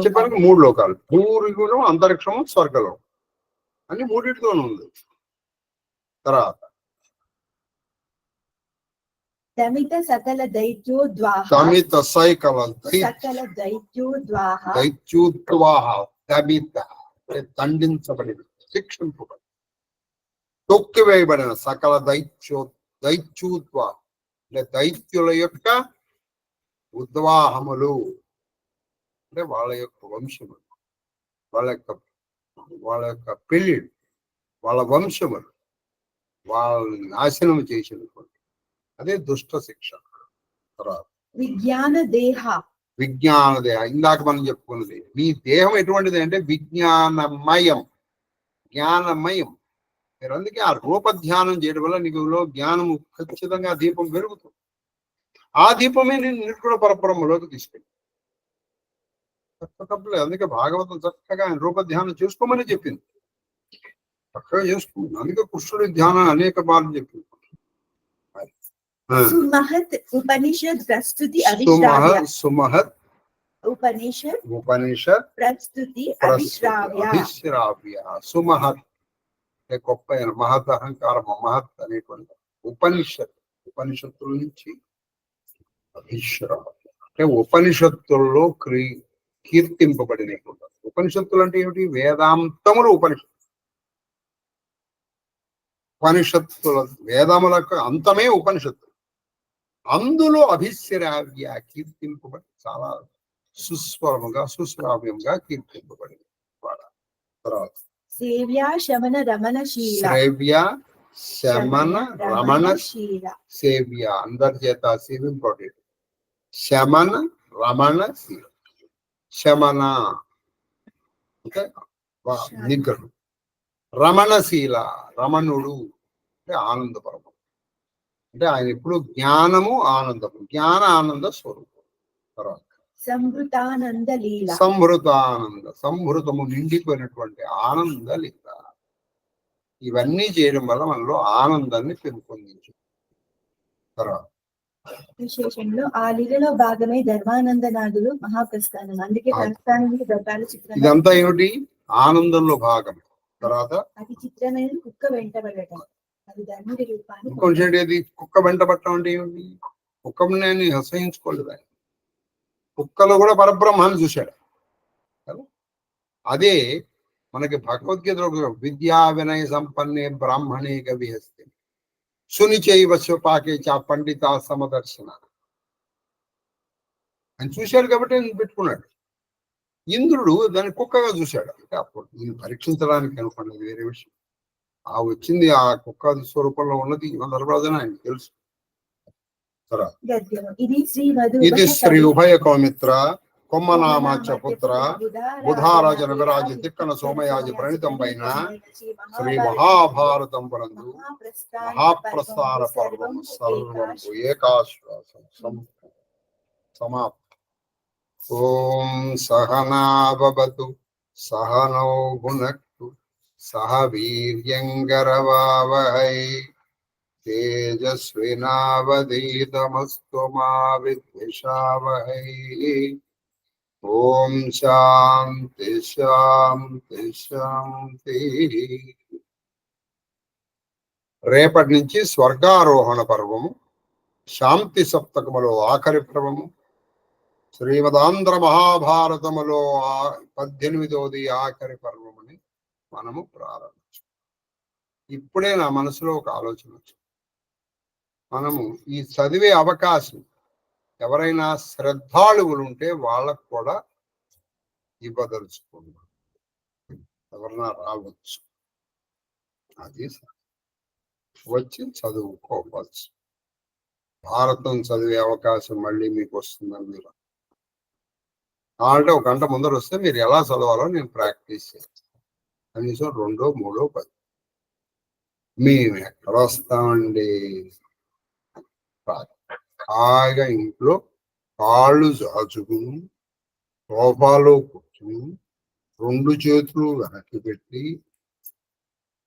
చెప్పాను 3 లోకాలు, భూరిగుణం, అంతరిక్షము, స్వర్గలో అన్ని 3 ఉంది. తర్వాత దమిత సకల దైత్యోద్వాహ, దండించబడిన, శిక్షింపబడి, తొక్కివేయబడిన సకల దైత్యోద్వాహ అంటే దైత్యుల యొక్క ఉద్వాహములు అంటే వాళ్ళ యొక్క వంశములు, వాళ్ళ యొక్క పెళ్ళిళ్ళు, వాళ్ళ వంశములు, వాళ్ళని నాశనం చేసినటువంటి అదే దుష్ట శిక్ష. తర్వాత విజ్ఞాన దేహ. ఇందాక మనం చెప్పుకున్నది. మీ దేహం ఎటువంటిది అంటే విజ్ఞానమయం. మీరు అందుకే ఆ రూప ధ్యానం చేయడం వల్ల నీకు జ్ఞానము ఖచ్చితంగా దీపం పెరుగుతుంది. ఆ దీపమే నేను నిర్గుణ పరబ్రహ్మలోకి తీసుకెళ్ళి తప్పలేదు. అందుకే భాగవతం చక్కగా ఆయన రూప ధ్యానం చేసుకోమని చెప్పింది. చక్కగా చేసుకుంటుంది. అందుకే కృష్ణుడి ధ్యానం అనేక మార్లు చెప్పింది. సుమహత్ ఉపనిషద్ ప్రస్తుతి అవిశ్రావ్య. సుమహత్ ఉపనిషద్ ప్రస్తుతి అవిశ్రావ్య. సుమహత్ గొప్ప మహత్ అహంకారం మహత్ అనేటువంటి ఉపనిషత్తుల నుంచి అవిశ్రావ్య అంటే ఉపనిషత్తుల్లో కీర్తింపబడిన. ఉపనిషత్తులు అంటే ఏమిటి? వేదాంతములు ఉపనిషత్తుల వేదములకు అంతమే ఉపనిషత్తులు. అందులో అభిశ్రావ్య కీర్తింపబడి చాలా సుశ్రావ్యంగా కీర్తింపబడింది. తర్వాత సేవ్య శమన రమణశీల. సేవ్య అందరి చేత సేవింపబడేది. శమన రమణశీల. శమన అంటే నిగ్రహం. రమణశీల రమణుడు అంటే ఆనందపరము. అంటే ఆయన ఎప్పుడు జ్ఞానము ఆనందము, జ్ఞాన ఆనంద స్వరూపం. తర్వాత సంభృతానంద లీల. సంభృతము నిండిపోయినటువంటి ఆనంద లీల. ఇవన్నీ చేయడం వల్ల మనలో ఆనందాన్ని పెంపొందించు. తర్వాత విశేషంలో ఆ లీలలో భాగమే ధర్మానందనాథులు మహాప్రస్థానం. అందుకే ప్రస్థానానికి దొడ్డాలు చిత్రం. ఇదంతా ఏమిటి? ఆనందంలో భాగం. తర్వాత అతి చిత్రమైన కుక్క వెంటబడటం. అది ధర్ముడి రూపాన్ని. ఇంకొంచెం కుక్క వెంటబడటం అంటే ఏమిటి? కుక్కను నేను అసహించుకోలేదు. ఆయన కుక్కలో కూడా పరబ్రహ్మాన్ని చూశాడు. అదే మనకి భగవద్గీతలో విద్యా వినయ సంపన్నే బ్రాహ్మణే గవిహస్తే సునిచైవ పాకే చ పండిత సమదర్శన అని చూశాడు కాబట్టి ఆయన పెట్టుకున్నాడు. ఇంద్రుడు దాన్ని కుక్కగా చూశాడు. అంటే అప్పుడు నేను పరీక్షించడానికి అనుకున్నది వేరే విషయం. వచ్చింది ఆ కుక్క స్వరూపంలో ఉన్నది ధర్మరాజు ఆయన తెలుసు. ఇది శ్రీ ఉభయ కౌమిత్ర కొమ్మనామాచ పుత్ర బుధారాజ నగరాజ తిక్కన సోమయాజ ప్రణితంపైన శ్రీ మహాభారతం పరందు మహాప్రస్థాన పర్వం సర్వం ఏకాశ్వాసం సమాప్తం. ఓం సహనావతు సహనౌ భునక్తు సహ వీర్యంగరవావహై తేజస్వినావధీతమస్తు మా విద్విషావహై. ఓం శాంతి శాంతి శాంతి. రేపటి నుంచి స్వర్గారోహణ పర్వము, శాంతి సప్తకములో ఆఖరి పర్వము, శ్రీమదాంధ్ర మహాభారతములో 18వది ఆఖరి పర్వముని మనము ప్రారంభించాం. ఇప్పుడే నా మనసులో ఒక ఆలోచన వచ్చింది. మనము ఈ చదివే అవకాశం ఎవరైనా శ్రద్ధాళువులు ఉంటే వాళ్ళకు కూడా ఇవ్వదలుచుకున్నాం. ఎవరన్నా రావచ్చు, అది వచ్చి చదువుకోవచ్చు. భారతం చదివే అవకాశం మళ్ళీ మీకు వస్తుందని మీరు అంటే 1 గంట ముందర వస్తే మీరు ఎలా చదవాలో నేను ప్రాక్టీస్ చేస్తాను. కనీసం 2, 3, 10. మేము ఎక్కడ వస్తామండి? హాయిగా ఇంట్లో కాళ్ళు చాచుకుని సోఫాలో కూర్చుని 2 చేతులు వెనక్కి పెట్టి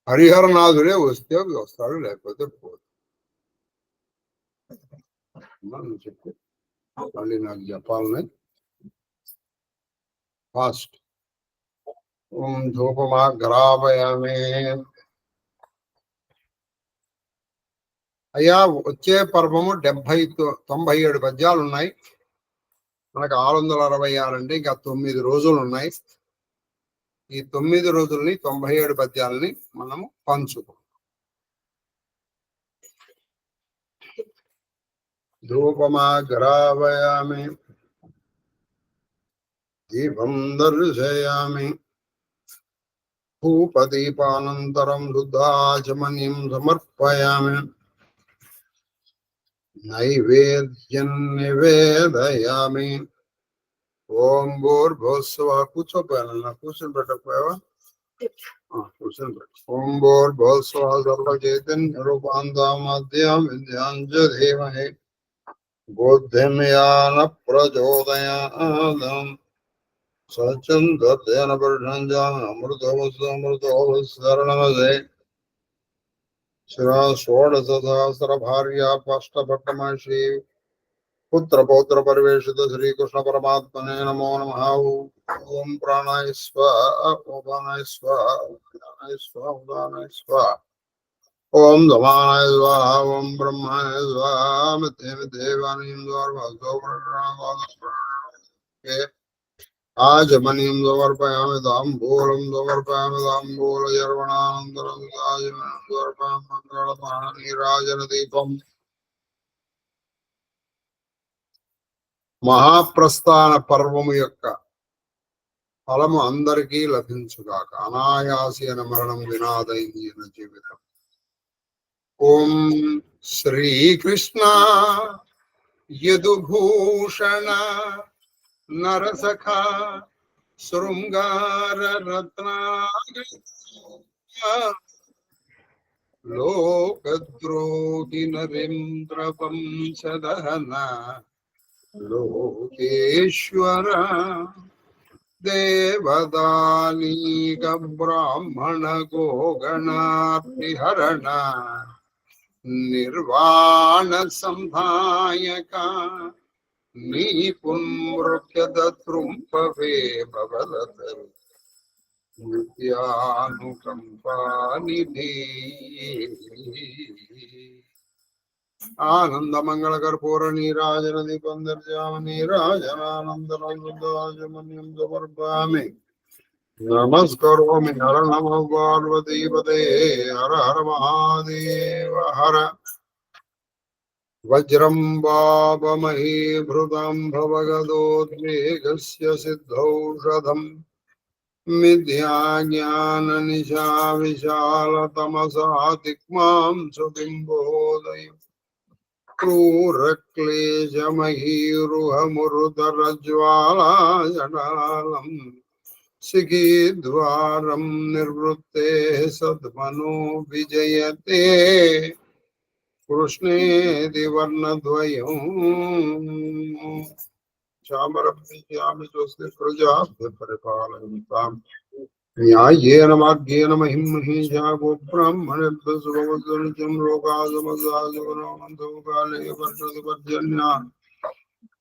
హరిహరనాథుడే వస్తే వస్తాడు, లేకపోతే పోదు. చెప్పు మళ్ళీ నాకు చెప్పాలని. ఫాస్ట్. ఓం ధూపమాగ్రాపయామి. అయ్యా వచ్చే పర్వము 97 పద్యాలు ఉన్నాయి. మనకు 666 అంటే ఇంకా 9 రోజులు ఉన్నాయి. ఈ 9 రోజుల్ని 97 పద్యాలని మనము పంచుతాం. ధూపమాగ్రాపయామి దీపం దర్శయామి ధూపదీపానంతరం శుద్ధాచమనీయం సమర్పయామి నైవేద్యం నివేదయామి. ఓం భూర్భువస్సువ. కూర్చొని పెట్టకపోయావా? కూర్చొని పెట్టు. ఓం భూర్భువస్సువ సర్వచైతన్య రూపాంతమద్యం విద్యాంచ ధీమహి బుద్ధిం యాన ప్రచోదయాత్ సత్యందేన పరిణంజామి అమృతోమృతోమృతోరణమదే శివ షోడశ సహస్ర భార్య పష్టపట్టమశి పుత్ర పౌత్ర పరివేషిత శ్రీకృష్ణ పరమాత్మనే నమో నమః. ఓం ప్రాణాయ స్వాహ ఓం ప్రాణాయ స్వాహ ప్రాణాయ స్వాహ ప్రాణాయ స్వాహ ఓం సమానాయ స్వాహ ఓం బ్రహ్మాయ స్వాహ దేవానీం ఆజమనీం సమర్పయామి తాంబూలం సమర్పయామి తాంబూలయర్వణానంతరం సమర్పయామి మంగళమానీరాజన దీపం. మహాప్రస్థాన పర్వము యొక్క ఫలము అందరికీ లభించుగాక. అనాయాసేన మరణం వినాదైన జీవితం. ఓం శ్రీకృష్ణ యదుభూషణ నరసఖ శృంగార రత్నాగ లోకద్రోహి నరేంద్ర వంశదహన లోకేశ్వర దేవదాలీక బ్రాహ్మణ గోగణార్తిహరణ నిర్వాణ సంధాయక నీ పునృప్యదృంపవే భవదతరు నిత్యానుకంపానిధి. ఆనంద మంగళ కర్పూర నీరాజన దీపం దర్శయామి నీరాజనానందరాజమన్యం సమర్పయామి. నమస్కరోమి హర నమ పార్వతీపదే హర హర మహాదేవ హర. వజ్రం వాపమహీభృతం భవగదోద్వేగస్య సిద్ధౌషధం మిథ్యాజ్ఞాన నిశా విశాలతమసా దిక్మాం సుబింబోదయం క్రూరక్లేశమహీరుహమురుదరజ్వాలాజనాలం శిఖీద్వారం నిర్వృత్తే సద్మనో విజయతే కృష్ణేది వర్ణద్వయం చామరభ్యామి స్వస్తి ప్రజాభ్య పరిపాలయంతాం న్యాయేన మార్గేణ మహిం మహీషా గోబ్రాహ్మణేభ్యః శుభమస్తు నిత్యం లోకాః సమస్తాః సుఖినో భవంతు కాలే వర్షతు పర్జన్యः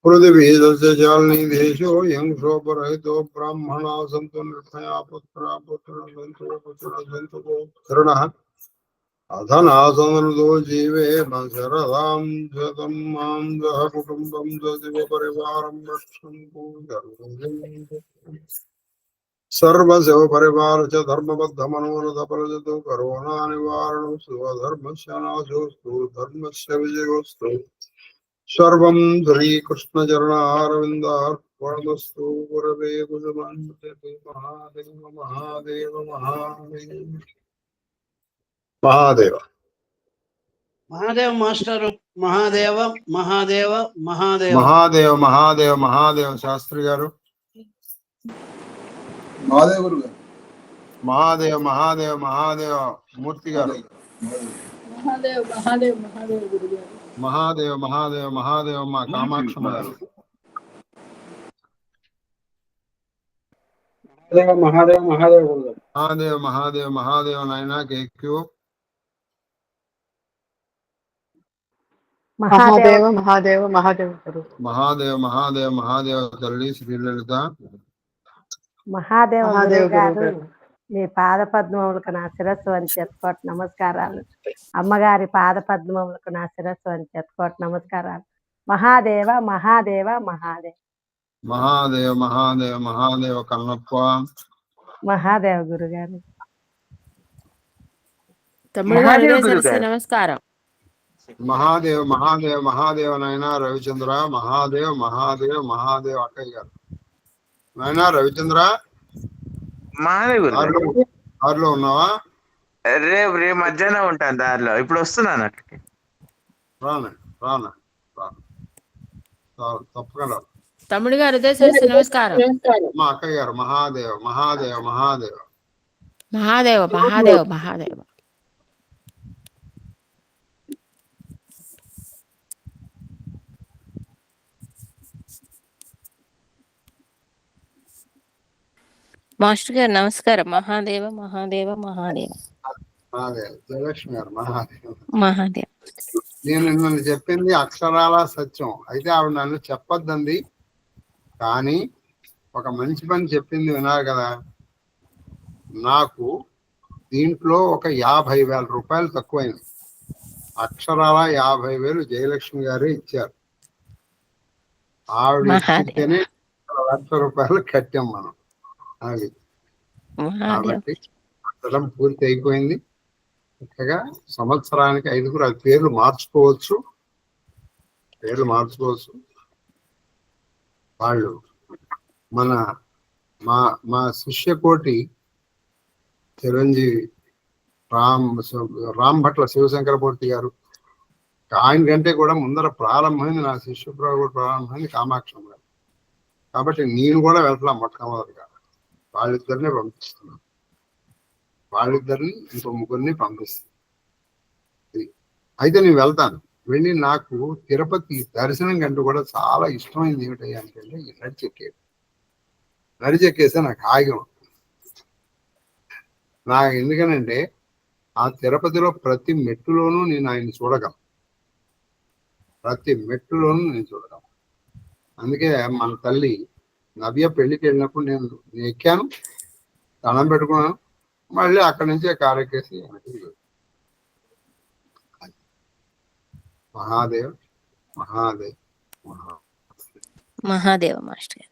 పృథివీ సస్యశాలినీ దేశోऽयं శోభరహితో బ్రాహ్మణాः సంతు నిర్భయాः పుత్రాः పుత్రిణः సంతు పుత్రిణः సంతు పౌత్రిణः అధనా సమృద్ధో జీవేమ శరదాం శతం మాం సహ కుటుంబం సశివ పరివారం రక్షन्तు సర్వశివ పరివార చ ధర్మబద్ధ మనోరథ ఫలజతు కరోనా నివారణం స్వధర్మస్య నాశోస్తు ధర్మస్య విజయోస్తు. సర్వం శ్రీకృష్ణ చరణారవిందార్పణమస్తు. గురవే కుజమంతే మహాదేవ మహాదేవ మహాదేవ మహాదేవ మహాదేవ మాస్టరు. మహాదేవ మహాదేవ మహాదేవ మహాదేవ మహాదేవ మహాదేవ శాస్త్రి గారు. మహాదేవ గురు గారు. మహాదేవ మహాదేవ మహాదేవ మూర్తి గారు. మహాదేవ్ మహాదేవ్ మహాదేవ్ గురుగారు. మహాదేవ మహాదేవ మహాదేవ మా కామాక్షమ్మ గారు. మహాదేవ మహాదేవ గురుగారు. మహాదేవ మహాదేవ మహాదేవ నాయన కేక్యూ. మహాదేవ మహాదేవ మహాదేవ గురు. మహాదేవ మహాదేవ మహాదేవ తల్లి శ్రీలలిత. మహాదేవ మహాదేవ గారు గురుగారు. మీ పాద పద్మములకు నా శిరస్సు అని చెత్తుకోటి నమస్కారాలు. అమ్మగారి పాద పద్మములకు నా శిరస్సు అని చెత్తుకోటి నమస్కారాలు. మహాదేవ మహాదేవ మహాదేవ మహాదేవ మహాదేవ మహాదేవ కన్నప్ప. మహాదేవ గురుగారు. తమ్ముడు గారు సరస్సు నమస్కారం. మహాదేవ మహాదేవ మహాదేవ నాయన రవిచంద్ర. మహాదేవ మహాదేవ మహాదేవ అక్కయ్య గారు. నాయన రవిచంద్ర దారిలో ఉన్నావా? రేపు మధ్యాహ్నం ఉంటాను దారిలో. ఇప్పుడు వస్తున్నాను అక్కడికి. రానా రానా తప్పకుండా. తమ్ముడు గారు సరస్సు నమస్కారం. మా అక్కయ్య గారు. మహాదేవ మహాదేవ మహాదేవ మహాదేవ మహాదేవ మహాదేవ. మాస్టర్ గారు నమస్కారం. మహాదేవ మహాదేవ మహాదేవ మహాదేవ్. జయలక్ష్మి గారు మహాదేవ్. మహాదేవ. నేను నన్ను చెప్పింది అక్షరాల సత్యం. అయితే ఆవిడ నన్ను చెప్పొద్దంది, కానీ ఒక మంచి పని చెప్పింది విన్నారు కదా. నాకు దీంట్లో ఒక 50,000 రూపాయలు తక్కువైంది. అక్షరాల 50,000 జయలక్ష్మి గారే ఇచ్చారు. ఆవిడ ఇచ్చితేనే 1,00,000 రూపాయలు కట్టాం మనం. అది కాబట్టి కట్టడం పూర్తి అయిపోయింది. చక్కగా సంవత్సరానికి 5గురు అది పేర్లు మార్చుకోవచ్చు. వాళ్ళు మన మా శిష్యకోటి చిరంజీవి రామ్ భట్ల శివశంకరమూర్తి గారు, ఆయన కంటే కూడా ముందర ప్రారంభమైంది నా శిష్యప్రభు ప్రారంభమైంది కామాక్షం గారు. కాబట్టి నేను కూడా వెళ్తాను మొట్టమొదటిగా. వాళ్ళిద్దరిని పంపిస్తున్నాను. వాళ్ళిద్దరిని ఇంకో ముగ్గురిని పంపిస్తాను. అయితే నేను వెళ్తాను. వెళ్ళి నాకు తిరుపతి దర్శనం కంటూ కూడా చాలా ఇష్టమైంది ఏమిటయ్యా అంటే ఈ నడిచెక్కేస్తే నాకు హాయిగా ఉంటుంది. నాకు ఎందుకనంటే ఆ తిరుపతిలో ప్రతి మెట్టులోనూ నేను ఆయన చూడగలను. అందుకే మన తల్లి నవ్య పెళ్లికి వెళ్ళినప్పుడు నేను ఎక్కాను, దండం పెట్టుకున్నాను, మళ్ళీ అక్కడి నుంచే కారెక్కేసి మహాదేవ్ మహాదేవ్ మహాదేవ మాస్టర్ గారు.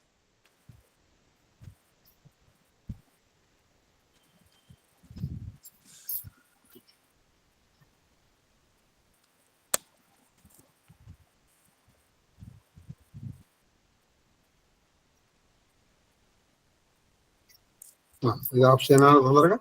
ఇది ఆప్షన్ తొందరగా